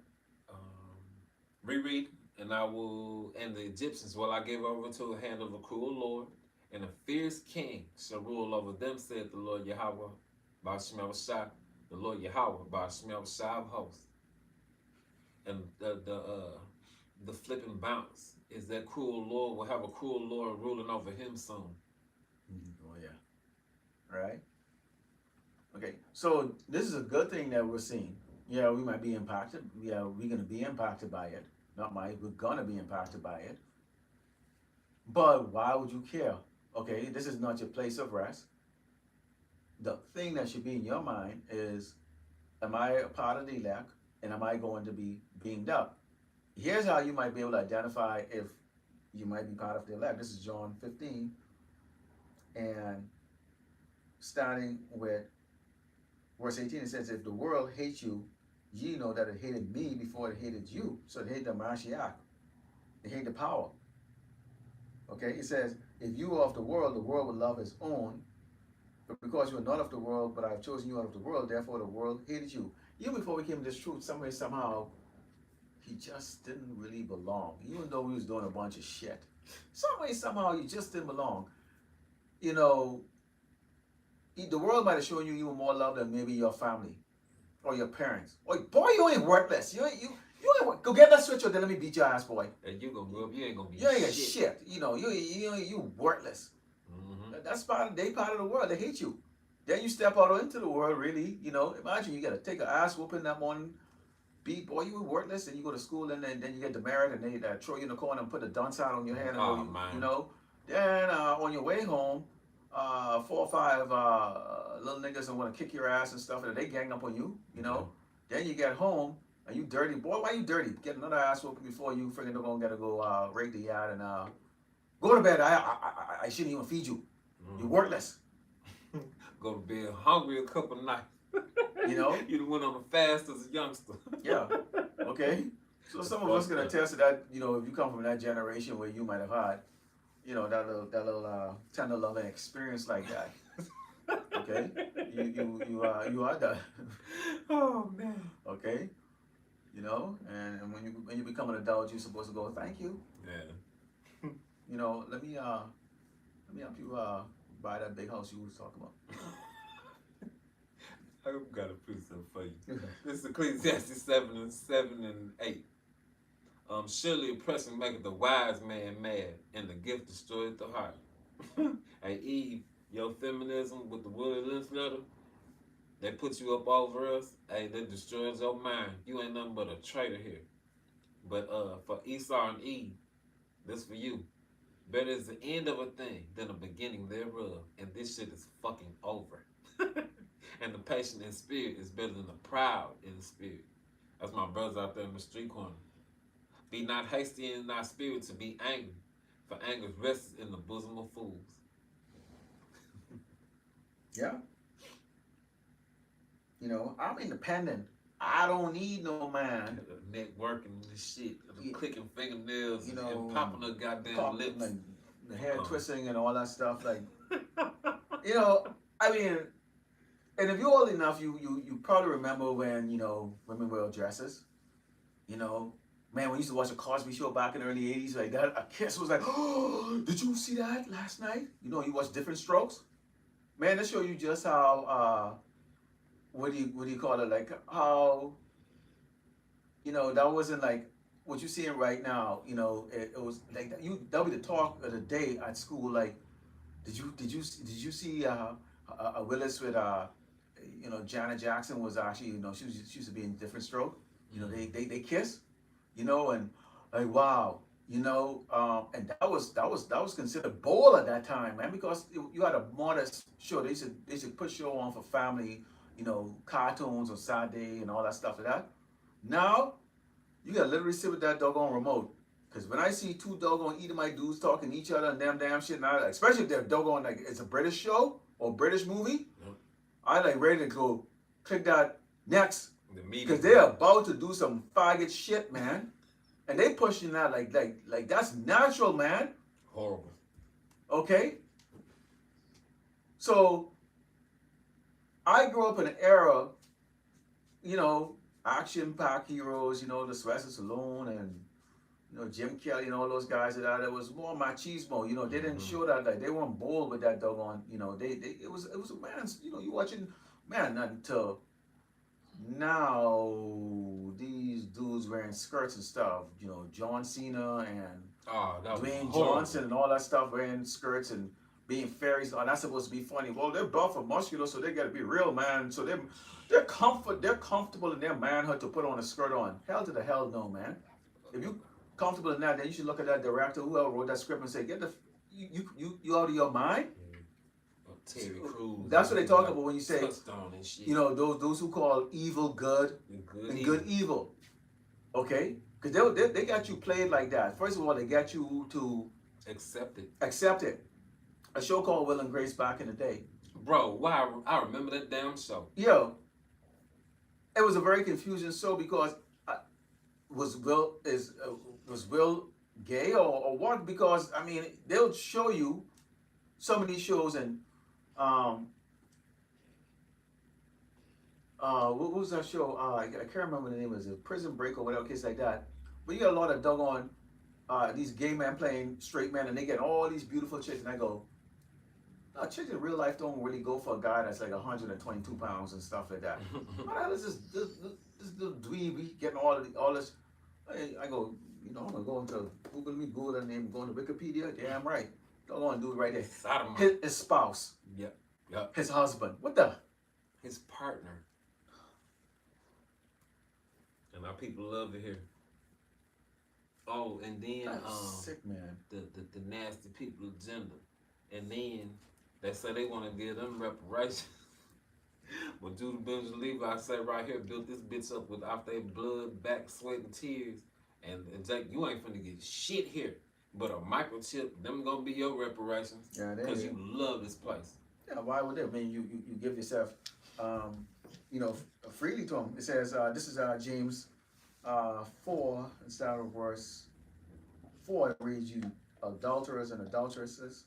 Reread, and the Egyptians will I give over into the hand of a cruel Lord, and a fierce king shall rule over them, said the Lord Yahawah, by YAHAWASHI, the Lord Yahawah, by YAHAWASHI of hosts. And the flipping bounce is that cruel Lord will have a cruel Lord ruling over him soon. Oh yeah, right. Okay, so this is a good thing that we're seeing. Yeah, we might be impacted. Yeah, we're gonna be impacted by it. Not might, we're gonna be impacted by it. But why would you care? Okay, this is not your place of rest. The thing that should be in your mind is, am I a part of the elect, and am I going to be beamed up? Here's how you might be able to identify if you might be part of the elect. This is John 15, and starting with verse 18, it says, if the world hates you, ye know that it hated me before it hated you. So it hated the Mashiach. It hated the power. Okay, it says, if you are of the world would love his own. But because you are not of the world, but I have chosen you out of the world, therefore the world hated you. Even before we came to this truth, some way, somehow, he just didn't really belong. Even though we was doing a bunch of shit. Some way, somehow, you just didn't belong. You know, the world might have shown you even more love than maybe your family or your parents. Or boy, you ain't worthless. You ain't go get that switch or then let me beat your ass, boy. And you gonna grow up, you ain't gonna be You ain't shit. You know, you worthless. That's part of the world. They hate you. Then you step out into the world, really, imagine you gotta take an ass whooping that morning, beat, boy, you were worthless, and you go to school and then you get demerit and they throw you in the corner and put a dunce out on your head and then on your way home, 4 or 5 little niggas that want to kick your ass and stuff, and they gang up on you, Then you get home and you dirty, boy. Why you dirty? Get another ass whooping before you freaking gotta go raid the yard and go to bed. I shouldn't even feed you. You're worthless. Go to bed hungry a couple nights. You done went on a fast as a youngster. Yeah. Okay. So some of us can attest to that. If you come from that generation where you might have had, that little tender loving experience like that. Okay. You are that. Oh man. Okay. And when you become an adult, you're supposed to go, thank you. Yeah. You know, let me help you buy that big house you was talking about. I've got a precept for you. This is Ecclesiastes 7:7 and 8. Surely oppression maketh the wise man mad, and the gift destroyeth the heart. Hey Eve, your feminism with the Willie Lynch letter, they put you up over us. Hey, that destroys your mind. You ain't nothing but a traitor here. But for Esau and Eve, this for you. Better is the end of a thing than the beginning thereof, and this shit is fucking over. And the patient in spirit is better than the proud in the spirit. That's my brothers out there in the street corner. Be not hasty in thy spirit to be angry, for anger rests in the bosom of fools. Yeah. You know, I'm independent. I don't need no man. Networking and shit, Yeah. clicking fingernails, You know, and popping the goddamn lips. like the hair twisting and all that stuff. Like, you know, I mean, and if you're old enough, you probably remember when, you know, women wear dresses. You know, man, we used to watch a Cosby Show back in the early 80s, like that. A kiss was like, oh, did you see that last night? You know, you watch Different Strokes. Man, they show you just how, what do you call it? Like how, you know, that wasn't like what you're seeing right now. You know, it was like that'll be the talk of the day at school. Like, did you see Willis with you know, Janet Jackson was actually, you know, she used to be in Different Stroke. You know, they kiss. You know, and like wow. You know, and that was considered bold at that time, man, because you had a modest show. They should put show on for family, you know, cartoons on Saturday and all that stuff like that. Now you gotta literally sit with that doggone remote. Cause when I see two doggone Edomite dudes talking to each other and damn shit, and especially if they're doggone like it's a British show or British movie, I like ready to go click that next. Because they're about to do some faggot shit, man. And they pushing that like that's natural, man. Horrible. Okay? So I grew up in an era, you know, action-packed heroes, you know, the Sylvester Stallone and, you know, Jim Kelly and all those guys that was more machismo. You know, they didn't show that, like they weren't bold with that doggone, you know, it was a man's, you know, you watching, man, not until now these dudes wearing skirts and stuff, you know, John Cena and Dwayne Johnson and all that stuff wearing skirts and being fairies. Oh, that's supposed to be funny. Well, they're buff and muscular, so they got to be real, man. So they're comfortable in their manhood to put on a skirt on. Hell to the hell no, man. If you comfortable in that, then you should look at that director, whoever wrote that script, and say, get the you out of your mind. Terry Crews. That's what they talk about when you say, and shit. you know, those who call evil good and good evil. Okay? Because they got you played like that. First of all, they got you to accept it. A show called Will and Grace back in the day. Bro, wow, I remember that damn show. Yo, it was a very confusing show because was Will gay or what? Because I mean, they'll show you some of these shows and what was that show? I can't remember the name. Was it Prison Break or whatever case like that? But you got a lot of doggone these gay men playing straight men, and they get all these beautiful chicks, and I go, no, chicks in real life don't really go for a guy that's like 122 pounds and stuff like that. How the hell is this little dweeb getting all this? I go, you know, I'm gonna go into Google that name, go into Wikipedia. Damn right, doggone dude right there. His spouse. Yep. His husband. What the? His partner. And our people love to hear. Oh, and then sick, man. The nasty people agenda. And then they say they want to give them reparations. But Judah Benjamin Levi say right here, built this bitch up with off their blood, back, sweat, and tears. And Jake, you ain't finna get shit here. But a microchip, them gonna be your reparations. Yeah, because you love this place. Yeah, why would they? I mean, you give yourself, you know, freely to them. It says, this is James 4, instead of verse 4, it reads, you adulterers and adulteresses,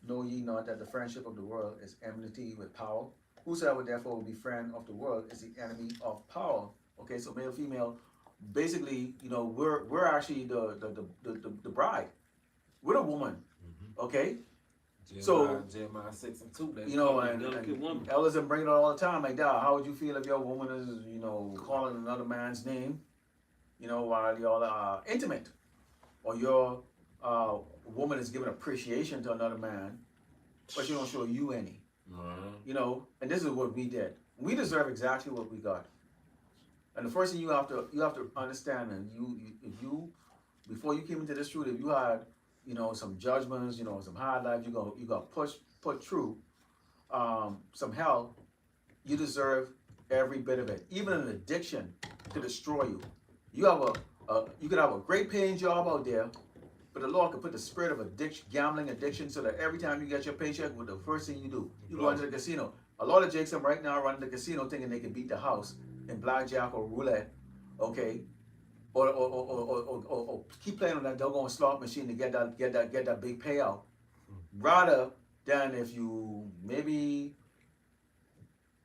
know ye not that the friendship of the world is enmity with power? Whosoever therefore will be friend of the world is the enemy of power. Okay, so male, female, basically, you know, we're actually the bride. with a woman. Okay, Jeremiah 6:2. They you know, call it and delicate woman. elders and bring it all the time like that. How would you feel if your woman is, calling another man's name, while y'all are intimate, or your woman is giving appreciation to another man, but she don't show you any. And this is what we did. We deserve exactly what we got. And the first thing you have to understand, and if you before you came into this truth, if you had some judgments, some hard life, you got put through some hell, you deserve every bit of it. Even an addiction to destroy you. You could have a great paying job out there, but the Lord could put the spirit of addiction, gambling addiction, so that every time you get your paycheck, what the first thing you do, you go into the casino. A lot of Jakes right now running the casino thinking they can beat the house in blackjack or roulette, okay, or keep playing on that doggone slot machine to get that big payout, rather than if you maybe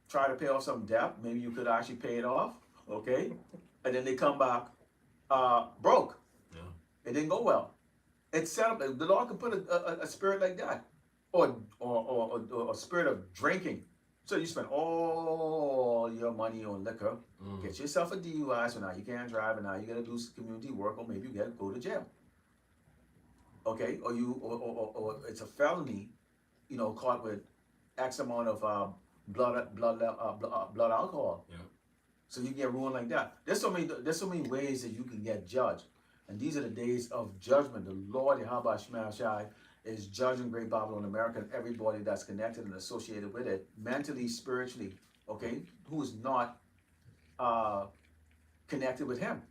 try to pay off some debt, maybe you could actually pay it off, okay, and then they come back broke. Yeah. It didn't go well. It's set up. The Lord can put a spirit like that, or a spirit of drinking. So you spend all your money on liquor, get yourself a DUI, so now you can't drive, and now you got to do some community work, or maybe you got to go to jail. Okay, or it's a felony, caught with X amount of blood alcohol. Yeah. So you get ruined like that. There's so many ways that you can get judged, and these are the days of judgment. The Lord YAHAWASHI is judging Great Babylon America and everybody that's connected and associated with it, mentally, spiritually, okay, who is not connected with him.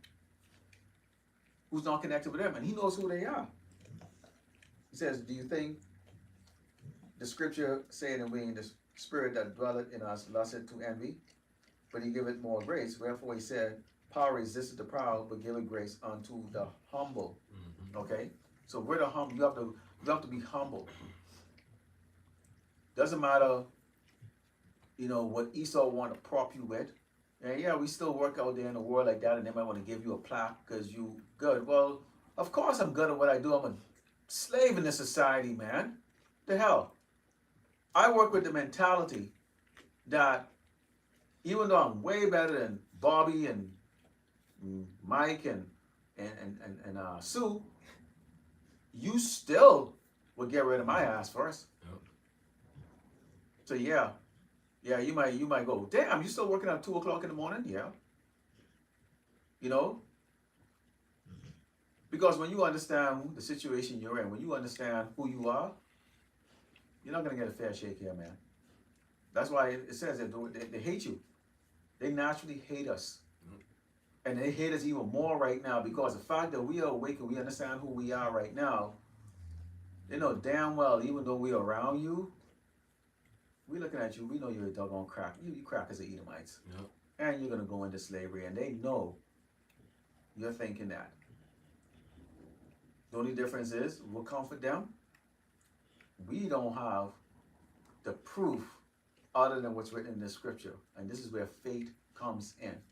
Who's not connected with him, and he knows who they are. He says, do you think the scripture saying that we in the spirit that dwelleth in us lusted to envy, but he giveth more grace? Wherefore he said, power resisteth the proud, but giveth grace unto the humble. Okay? So we're the humble. You have to be humble. Doesn't matter, what Esau want to prop you with. And yeah, we still work out there in the world like that, and they might want to give you a plaque because you good. Well, of course I'm good at what I do. I'm a slave in this society, man. The hell. I work with the mentality that even though I'm way better than Bobby and Mike and Sue, you still would get rid of my ass first. Yep. So yeah, you might go, damn, you still working at 2 o'clock in the morning? Yeah. Because when you understand the situation you're in, when you understand who you are, you're not gonna get a fair shake here, man. That's why it says that they hate you. They naturally hate us. And they hate us even more right now because the fact that we are awake and we understand who we are right now, they know damn well, even though we're around you, we looking at you, we know you're a doggone crack. You crackers are Edomites. Yep. And you're going to go into slavery. And they know you're thinking that. The only difference is, we'll comfort them. We don't have the proof other than what's written in the scripture. And this is where faith comes in.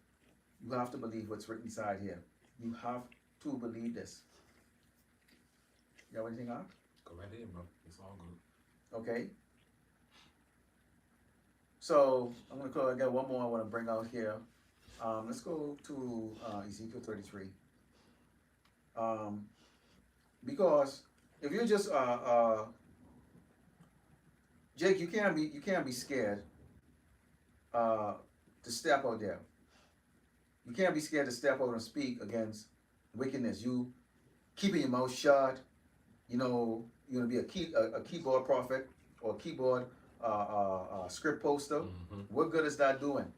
You have to believe what's written inside here. You have to believe this. You have anything on? Go right ahead, bro. It's all good. Okay. So I'm going to call. I got one more I want to bring out here. Let's go to Ezekiel 33. Because if you're just Jake, you can't be scared to step out there. You can't be scared to step out and speak against wickedness. You keeping your mouth shut. You're gonna be a keyboard prophet or a keyboard script poster. What good is that doing?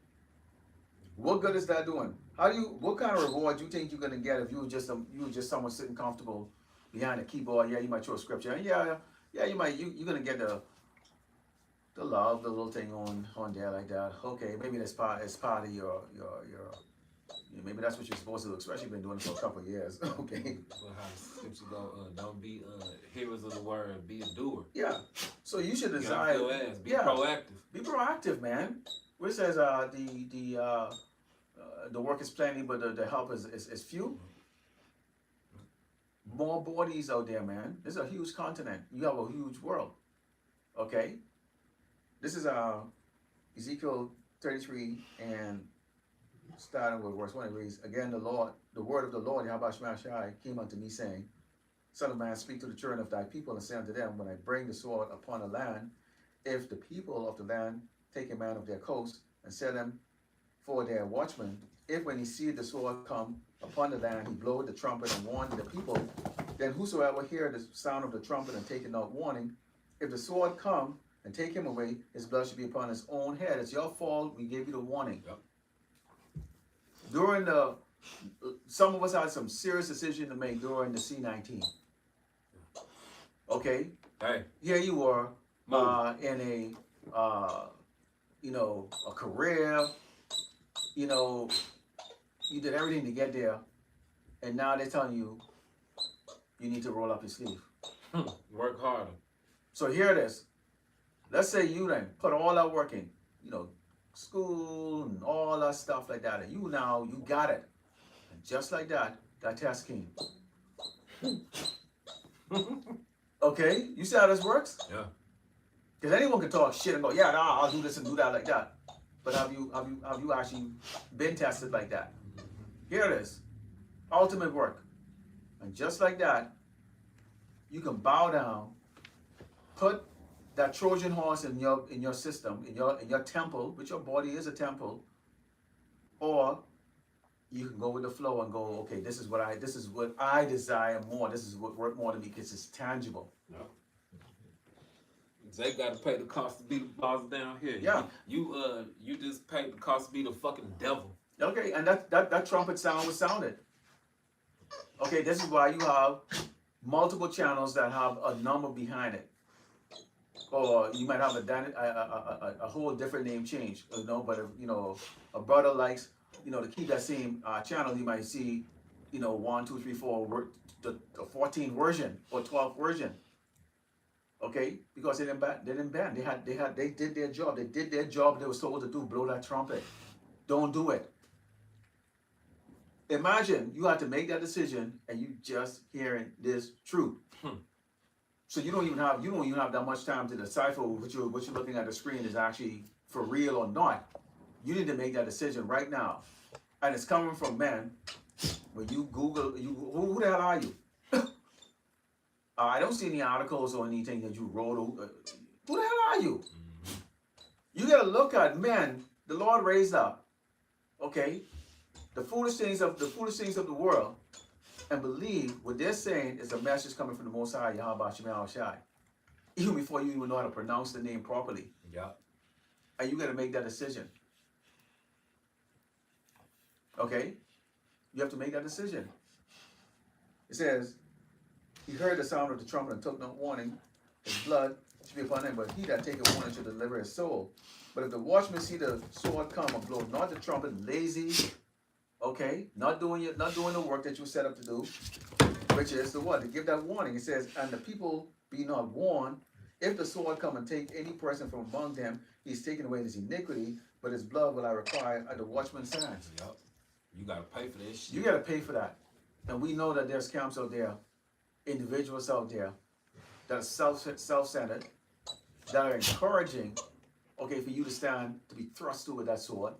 What good is that doing? What kind of reward do you think you're gonna get if you were just someone sitting comfortable behind a keyboard? Yeah, you might throw a scripture. And yeah, you might. You're gonna get the love, the little thing on there like that. Okay, maybe that's part of your maybe that's what you're supposed to do, especially if you've been doing it for a couple of years. Okay. Well, how the scripture go, don't be hearers of the word, be a doer. Yeah. So you should desire. Be proactive. Be proactive, man. Where it says the work is plenty, but the help is few. more bodies out there, man. This is a huge continent. You have a huge world. Okay? This is Ezekiel 33 and starting with verse 1, it reads, again, the word of the Lord, YAHAWASHI, came unto me, saying, Son of man, speak to the children of thy people, and say unto them, when I bring the sword upon the land, if the people of the land take a man of their coast, and set him for their watchman, if when he see the sword come upon the land, he bloweth the trumpet and warn the people, then whosoever hear the sound of the trumpet and take not warning, if the sword come and take him away, his blood should be upon his own head. It's your fault. We gave you the warning. Yep. During the, some of us had some serious decision to make during the C-19. Okay? Hey. Here you were in a career, you did everything to get there, and now they're telling you, you need to roll up your sleeve. Work harder. So here it is. Let's say you then put all that work in, school and all that stuff like that, and you got it. And just like that test came. Okay, you see how this works? Yeah. Because anyone can talk shit and go, yeah, nah, I'll do this and do that like that. But have you actually been tested like that? Here it is. Ultimate work. And just like that, you can bow down, put that Trojan horse in your system, in your temple, which your body is a temple, or you can go with the flow and go, okay, this is what I desire more. This is what worth more to me because it's tangible. No. They got to pay the cost to be the boss down here. Yeah. You just paid the cost to be the fucking devil. Okay, and that trumpet sound was sounded. Okay, this is why you have multiple channels that have a number behind it. Or you might have a whole different name change, but if, a brother likes, to keep that same channel, you might see, 1, 2, 3, 4, the 14th version or 12th version. Okay, because they didn't ban. They did their job. They did their job. They were supposed to do, blow that trumpet. Don't do it. Imagine you had to make that decision and you just hearing this truth. So you don't even have that much time to decipher what you're looking at the screen is actually for real or not. You need to make that decision right now, and it's coming from men. When you Google, who the hell are you? I don't see any articles or anything that you wrote. Who the hell are you? You got to look at men the Lord raised up. Okay, the foolish things of the world, and believe what they're saying is a message coming from the Most High, YAHAWASHI. Even before you even know how to pronounce the name properly. Yeah. And you got to make that decision. Okay? You have to make that decision. It says, he heard the sound of the trumpet and took no warning. His blood should be upon him, but he that taketh warning should deliver his soul. But if the watchman see the sword come and blow not the trumpet, lazy, okay, not doing the work that you set up to do, which is the what? To give that warning. It says, and the people be not warned, if the sword come and take any person from among them, he's taken away his iniquity, but his blood will I require at the watchman's hands. Yep. You gotta pay for this shit. You gotta pay for that. And we know that there's camps out there, individuals out there that are self-centered, that are encouraging, okay, for you to stand, to be thrust through with that sword.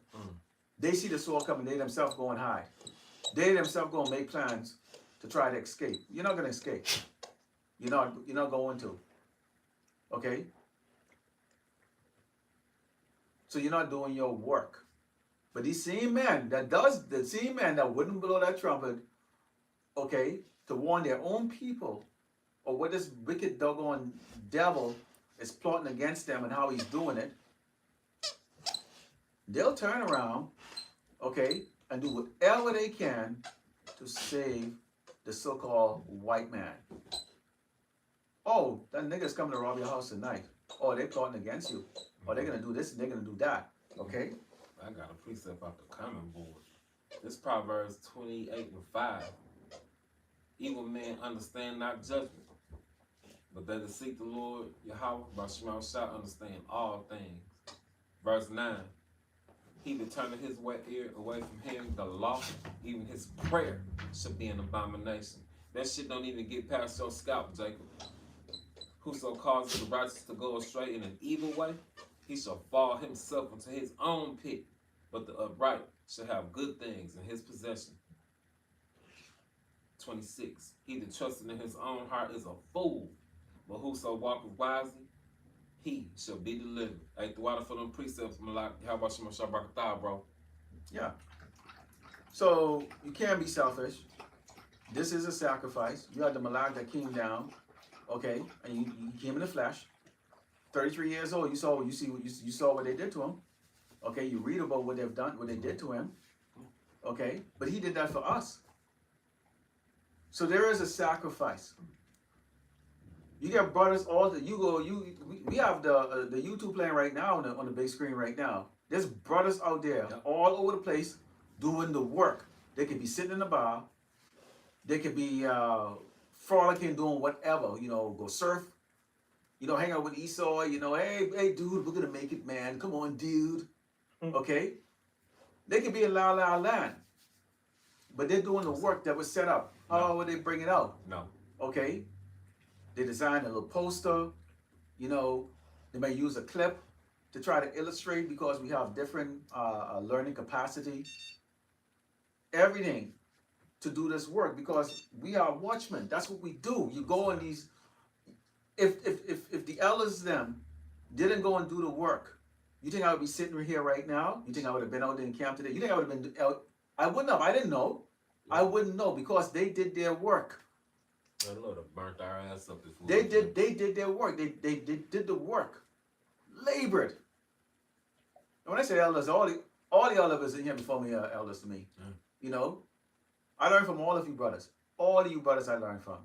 They see the sword coming, they themselves go and hide. They themselves go and make plans to try to escape. You're not gonna escape. You're not going to. Okay? So you're not doing your work. But these same men that wouldn't blow that trumpet, okay, to warn their own people or what this wicked doggone devil is plotting against them and how he's doing it, they'll turn around, okay, and do whatever they can to save the so-called white man. Oh, that nigga's coming to rob your house tonight. Oh, they're plotting against you. Oh, they're going to do this and they're going to do that. Okay? I got a precept off the comment board. This Proverbs 28:5. Evil men understand not judgment, but they that seek the Lord, Yahawah, shall understand all things. Verse 9. He that turneth his ear away from hearing the law, even his prayer shall be an abomination. That shit don't even get past your scalp, Jacob. Whoso causes the righteous to go astray in an evil way, he shall fall himself into his own pit. But the upright shall have good things in his possession. 26. He that trusteth in his own heart is a fool, but whoso walketh wisely, he shall be delivered. Hey, the water for them precepts, Malak. YAHAWASHI Mashabrakatah, bro. Yeah. So you can't be selfish. This is a sacrifice. You had the Malak that came down, okay, and you came in the flesh. 33 years old. You saw what they did to him. Okay, you read about what they've done, what they did to him. Okay, but he did that for us. So there is a sacrifice. You get brothers all the we have the YouTube playing right now on the big screen right now. There's brothers out there all over the place doing the work. They could be sitting in the bar. They could be frolicking, doing whatever. You know, go surf. You know, hang out with Esau. You know, hey, dude, we're gonna make it, man. Come on, dude. Okay. They could be in La La Land, but they're doing the work that was set up. How would they bring it out? No. Okay. They design a little poster. You know, they may use a clip to try to illustrate because we have different learning capacity. Everything to do this work because we are watchmen. That's what we do. You go on these. If the elders them didn't go and do the work, you think I would be sitting here right now? You think I would have been out in camp today? You think I would have been out? I wouldn't have. I didn't know. I wouldn't know because they did their work. The Lord have burnt our ass up. They did their work. They did the work. Labored. And when I say elders, all the elders in here before me are elders to me. You know, I learned from all of you brothers. All of you brothers I learned from.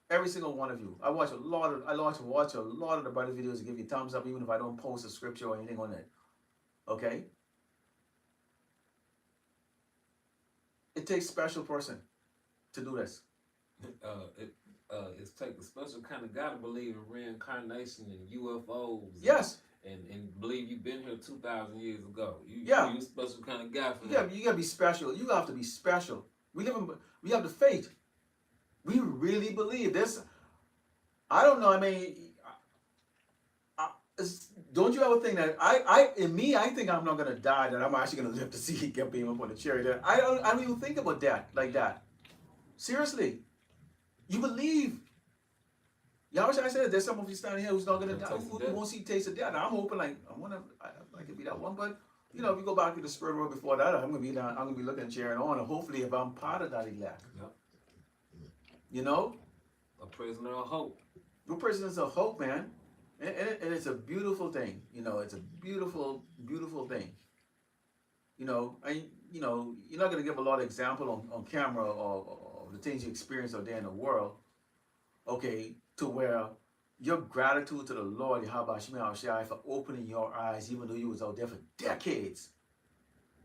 Every single one of you. I watch a lot of the brother videos to give you thumbs up even if I don't post a scripture or anything on it. Okay? It takes a special person to do this. It's take a special kind of guy to believe in reincarnation and UFOs. Yes. And believe you've been here 2,000 years ago. You're a special kind of guy for that. You gotta be special. You have to be special. We have the faith. We really believe this. I don't know. I mean, don't you ever think that I think I'm not gonna die. That I'm actually gonna live to see get beam up on the chariot. I don't even think about that like that. Seriously, you believe. YAHAWASHI said there's some of you standing here who's not gonna die. Who won't see taste of death. I'm hoping I could be that one, but you know, if you go back to the spirit world before that, I'm gonna be down. I'm gonna be looking cheering on, and hopefully, if I'm part of that elect. Yep. You know? A prisoner of hope. We're prisoners of hope, man. And it's a beautiful thing. You know, it's a beautiful, beautiful thing. You know, you're not going to give a lot of example on camera or the things you experience out there in the world, okay, to where your gratitude to the Lord, YAHAWASHI, for opening your eyes, even though you was out there for decades,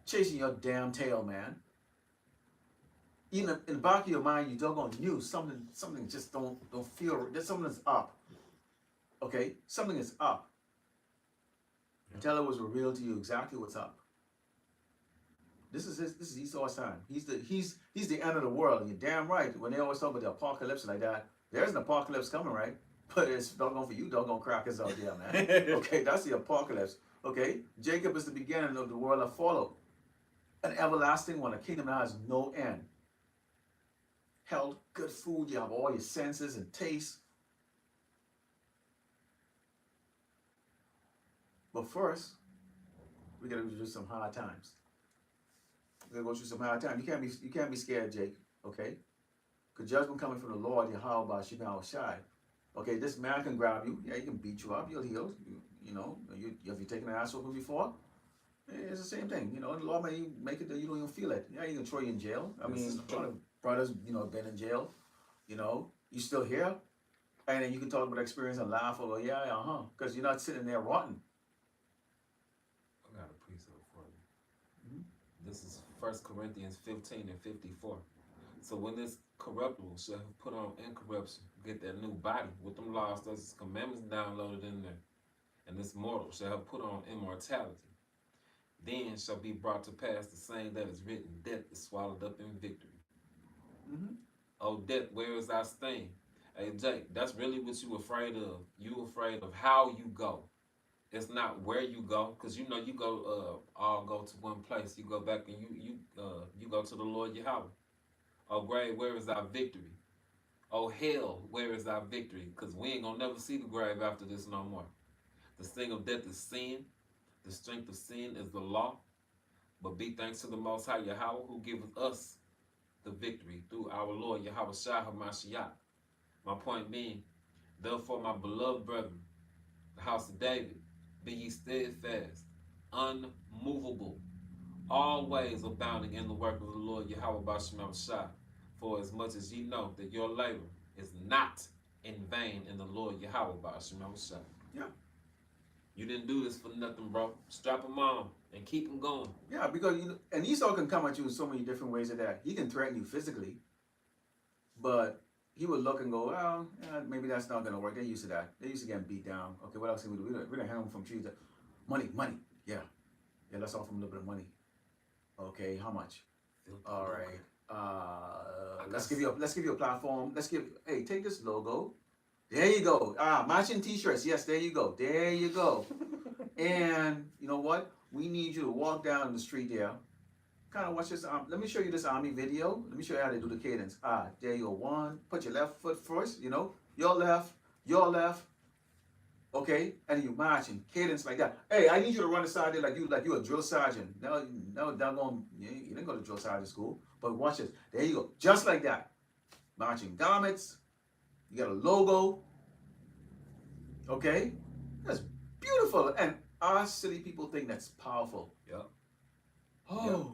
chasing your damn tail, man. Even in the back of your mind, you doggone knew something just don't feel. There's something that's up. Okay, something is up. Until it was revealed to you exactly what's up. This is Esau's time. He's the end of the world. And you're damn right. When they always talk about the apocalypse like that, there's an apocalypse coming, right? But it's doggone for you, doggone crackers out there, man. Okay, that's the apocalypse. Okay, Jacob is the beginning of the world that followed. An everlasting one, a kingdom that has no end. Health, good food, you have all your senses and taste. But first, we gotta go through some hard times. We gotta go through some hard times. You can't be scared, Jake. Okay? Because judgment coming from the Lord, YAHAWASHI. Okay, this man can grab you. Yeah, he can beat you up. You'll heal. You know, have you taken an ass whooping before? It's the same thing. You know, the Lord may make it that you don't even feel it. Yeah, he can throw you in jail. I mean, a lot of brothers, you know, been in jail. You know, you still here, and then you can talk about experience and laugh over, because you're not sitting there rotten. I got a precept for you. This is 1 Corinthians 15 and 54. So when this corruptible shall have put on incorruption, get that new body with them laws, statutes, commandments downloaded in there, and this mortal shall have put on immortality, then shall be brought to pass the saying that is written, death is swallowed up in victory. Oh, death, where is thy sting? Hey, Jake, that's really what you afraid of. You afraid of how you go. It's not where you go, because you know you go all go to one place. You go back and you go to the Lord Yahweh. Oh grave, where is our victory? Oh hell, where is our victory? Because we ain't gonna never see the grave after this no more. The sting of death is sin. The strength of sin is the law. But be thanks to the Most High Yahweh who giveth us the victory through our Lord YAHAWASHI. My point being, therefore, my beloved brethren, the house of David, be ye steadfast, unmovable, always abounding in the work of the Lord Yahweh Bashimashai, for as much as ye know that your labor is not in vain in the Lord Yahweh Bashimashai. Yeah. You didn't do this for nothing, bro. Strap them on and keep them going. Yeah, because and Esau can come at you in so many different ways of that. He can threaten you physically, but he would look and go, well, yeah, maybe that's not going to work. They're used to that. They're used to getting beat down. Okay, what else can we do? We're going to hang them from trees. Money. Yeah. Yeah, let's offer them a little bit of money. Okay, how much? All right. Let's give you a platform. Hey, take this logo. There you go. Matching t-shirts. Yes, there you go. There you go. And you know what? We need you to walk down the street there. Kind of watch this. Let me show you this army video. Let me show you how they do the cadence. There you go. One. Put your left foot first. You know, your left. Okay, and you marching cadence like that. Hey, I need you to run aside there like you a drill sergeant. No, you didn't go to drill sergeant school. But watch this. There you go. Just like that. Marching garments. You got a logo. Okay, that's beautiful. And our silly people think that's powerful. Yep. Oh, yep.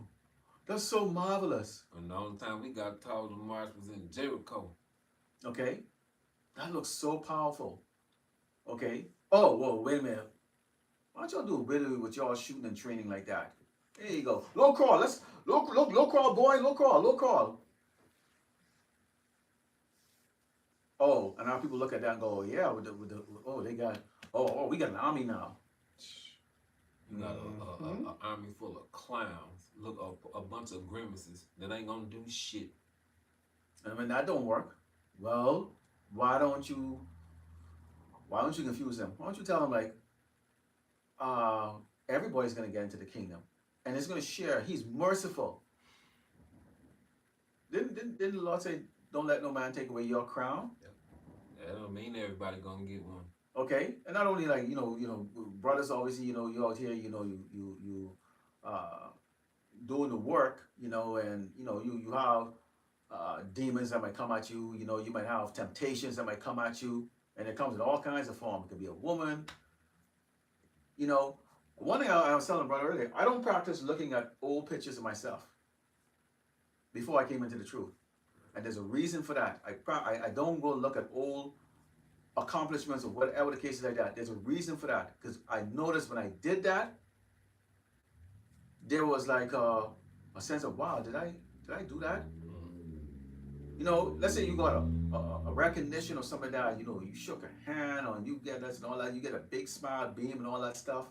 That's so marvelous. And the only time we got told to march was in Jericho. Okay, that looks so powerful. Okay. Oh, whoa, wait a minute. Why don't y'all do a video with y'all shooting and training like that? There you go. Low crawl. Let's low crawl, boy. Low crawl. Oh, and now people look at that and go, yeah, we got an army now. You got an army full of clowns. Look, a bunch of grimaces that ain't gonna do shit. I mean, that don't work. Well, why don't you confuse them? Why don't you tell them like, everybody's gonna get into the kingdom, and it's gonna share. He's merciful. Didn't the Lord say, "Don't let no man take away your crown"? That don't mean everybody gonna get one. Okay, and not only like brothers obviously you out here you doing the work and you have demons that might come at you. You might have temptations that might come at you, and it comes in all kinds of form. It could be a woman. One thing I was telling brother earlier, I don't practice looking at old pictures of myself before I came into the truth, and there's a reason for that. I don't go look at old accomplishments or whatever the case is like that. There's a reason for that, because I noticed when I did that, there was like a sense of, wow, did I do that? Let's say you got a recognition or something that you shook a hand or you get this and all that, you get a big smile, beam, and all that stuff.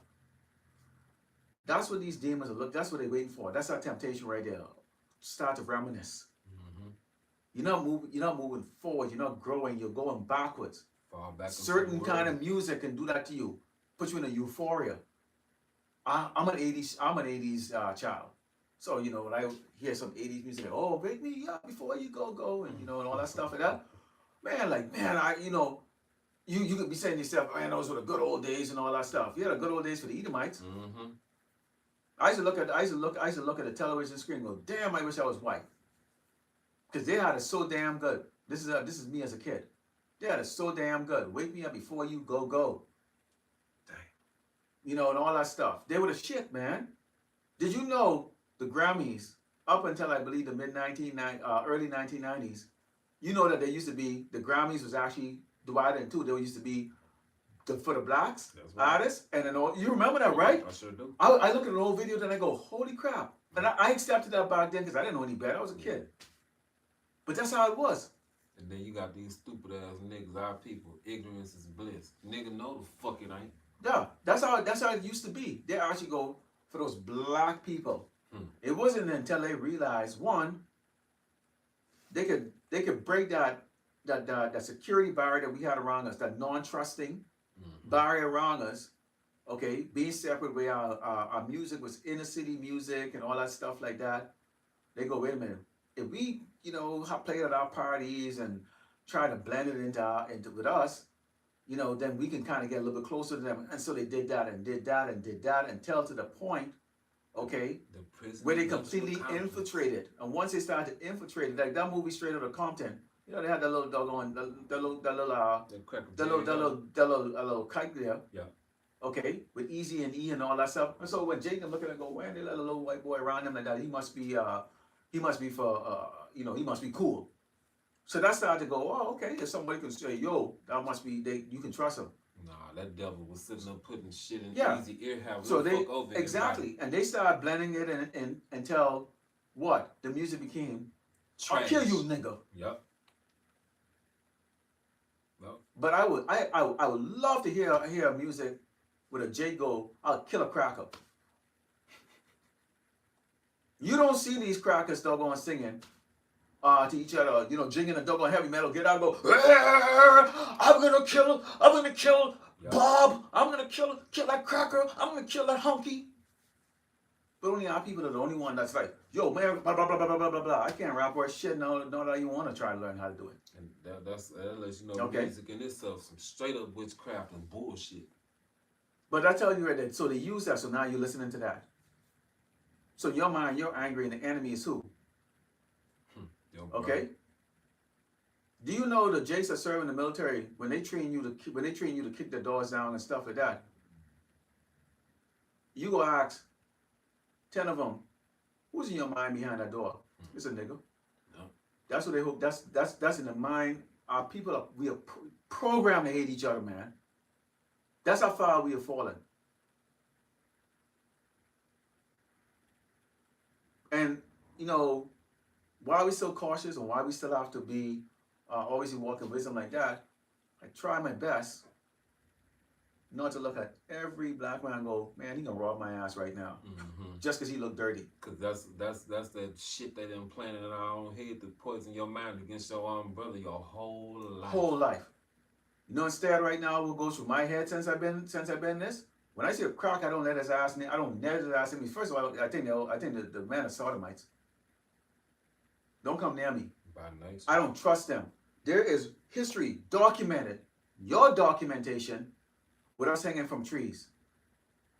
That's what these demons are that's what they're waiting for. That's our temptation right there. Start to reminisce. You're not moving forward. You're not growing. You're going backwards. Certain kind of music can do that to you. Put you in a euphoria. I'm an 80s child. So when I hear some 80s music, oh, wake me up before you go, and and all that stuff like that. You could be saying to yourself, man, those were the good old days and all that stuff. Yeah, the good old days for the Edomites. I used to look at the television screen and go, damn, I wish I was white. Because they had it so damn good. This is me as a kid. They had it so damn good. Wake me up before you go. Dang. And all that stuff. They were the shit, man. Did you know the Grammys, up until I believe the early 1990s, that there used to be, the Grammys was actually divided in two. There used to be for the blacks artists, and then you remember that, right? I sure do. I look at an old video and I go, holy crap. And I accepted that back then because I didn't know any better. I was a kid. But that's how it was. And then you got these stupid ass niggas, our people. Ignorance is bliss. Nigga, no the fuck it ain't. Yeah, that's how it used to be. They actually go for those black people. It wasn't until they realized, one, they could they could break that security barrier that we had around us, that non-trusting barrier around us. Okay, being separate, where our music was inner city music and all that stuff like that. They go, wait a minute, if we, play at our parties and try to blend it into with us, then we can kind of get a little bit closer to them. And so they did that and did that and did that until to the point, okay, where they completely infiltrated. And once they started to infiltrate it, like that movie Straight Outta Compton, they had that little doggone, that little kite there. Yeah. Okay, with Easy and E and all that stuff. And so when Jacob look at it and go, man, they let a little white boy around him like that, he must be he must be cool. So that started to go, oh, okay, if somebody can say, yo, that must be, you can trust him. Nah, that devil was sitting there putting shit in Easy ear. So they, exactly, and they started blending it in until what? The music became, trash. I'll kill you, nigga. Yep. But I would love to hear music with a J go, I'll kill a cracker. You don't see these crackers doggone singing to each other, jigging a doggone heavy metal, get out and go, I'm gonna kill Bob, I'm gonna kill that cracker, I'm gonna kill that hunky. But only our people are the only one that's like, yo, man, blah, blah, blah, blah, blah, blah, blah. I can't rap or shit, no, that you want to try to learn how to do it. And that lets you know music in itself, some straight up witchcraft and bullshit. But I tell you right there, so they use that, so now you're listening to that. So in your mind, you're angry, and the enemy is who? Okay. Do you know the Jakes that serve in the military, when they train you to kick the doors down and stuff like that? You go ask 10 of them, who's in your mind behind that door? It's a nigga. No. That's what they hope. That's in the mind. Our people we are programmed to hate each other, man. That's how far we have fallen. And why are we so cautious and why we still have to be always in walking wisdom like that? I try my best not to look at every black man and go, man, he gonna rob my ass right now, just because he look dirty. Cause that's that shit they done planted in our own head to poison your mind against your own brother your whole life. Whole life. Instead right now what goes through my head since I've been this. When I see a crack, I don't let his ass. I don't let his ass in me. First of all, I think the men are sodomites. Don't come near me. By nature. I don't trust them. There is history documented. Your documentation with us hanging from trees,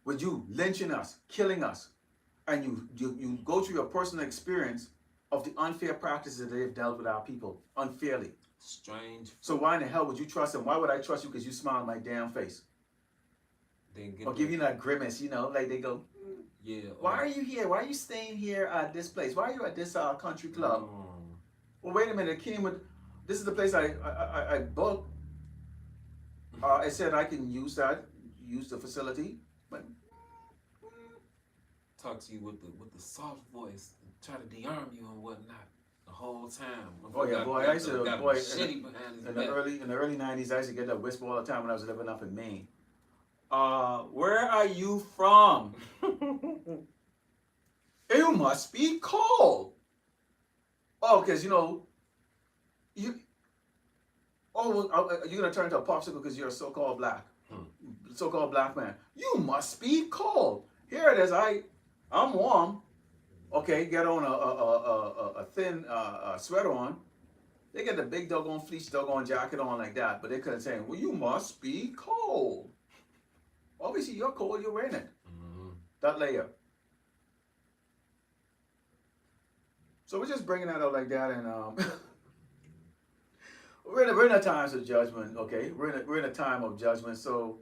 with you lynching us, killing us, and you go through your personal experience of the unfair practices that they've dealt with our people unfairly. Strange. So why in the hell would you trust them? Why would I trust you? Because you smile on my damn face. Or give you that grimace, like they go, yeah. Why are you here? Why are you staying here at this place? Why are you at this country club? Well, wait a minute. It came with, this is the place I booked. I said I can use the facility, but talk to you with the soft voice, and try to de-arm you and whatnot the whole time. Oh yeah, boy, I used to, in the early 90s, I used to get that whisper all the time when I was living up in Maine. Where are you from? You must be cold. Oh, because you're gonna turn into a popsicle because you're a so-called black, so-called black man. You must be cold. Here it is. I'm warm. Okay, get on a thin sweater on. They get the big doggone fleece doggone jacket on like that, but they couldn't say, well, you must be cold. Obviously, you're cold. You're wearing it. That layer. So we're just bringing that up like that, and we're in a time of judgment. Okay, we're in a time of judgment. So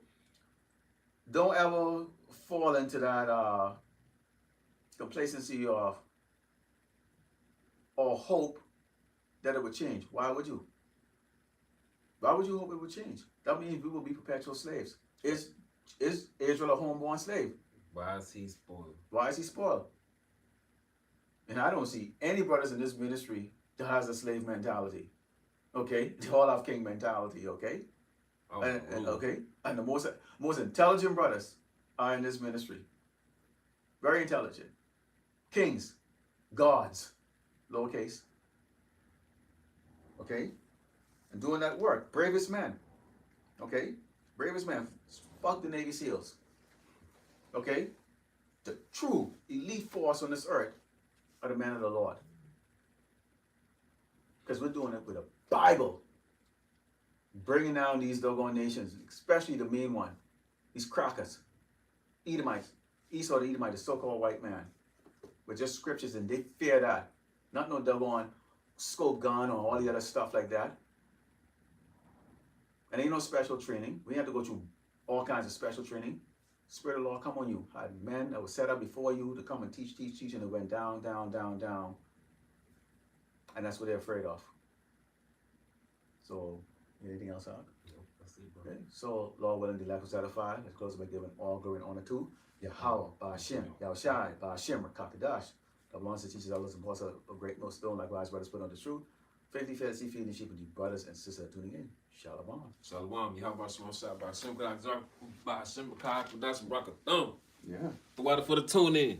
don't ever fall into that complacency or hope that it would change. Why would you? Why would you hope it would change? That means we will be perpetual slaves. Is Israel a homeborn slave? Why is he spoiled? Why is he spoiled? And I don't see any brothers in this ministry that has a slave mentality. Okay? They all have king mentality, okay? Oh, and okay? And the most intelligent brothers are in this ministry. Very intelligent. Kings, gods, lowercase. okay, and doing that work. Bravest man, okay, bravest man. Fuck the Navy SEALs, okay. The true elite force on this earth are the men of the Lord, because we're doing it with a Bible, bringing down these doggone nations, especially the main one, these crackers, Edomites, Esau the Edomite, the so-called white man, with just scriptures, and they fear that, not no doggone scope gun or all the other stuff like that. And ain't no special training. We have to go through all kinds of special training. Spirit of the Lord come on you. Had men that were set up before you to come and teach, and it went down, down, down, down. And that's what they're afraid of. So, anything else, Doc? That's it, bro. Okay. So, Lord willing, the lack was satisfied. Let's close by giving all glory and honor to Yahawah, Ba'ashem, Yahawashi, Ba'ashem, Rakakadash. The ones that teaches others and apostles of great millstone, likewise, brothers put on the truth. Faithfully fed, see, feeding the sheep, and you brothers and sisters tuning in. Shalom. Shalom. YAHAWASHI, by Hashem, God, by Hashem, God, that's Rakathum. Yeah. The water for the tune in.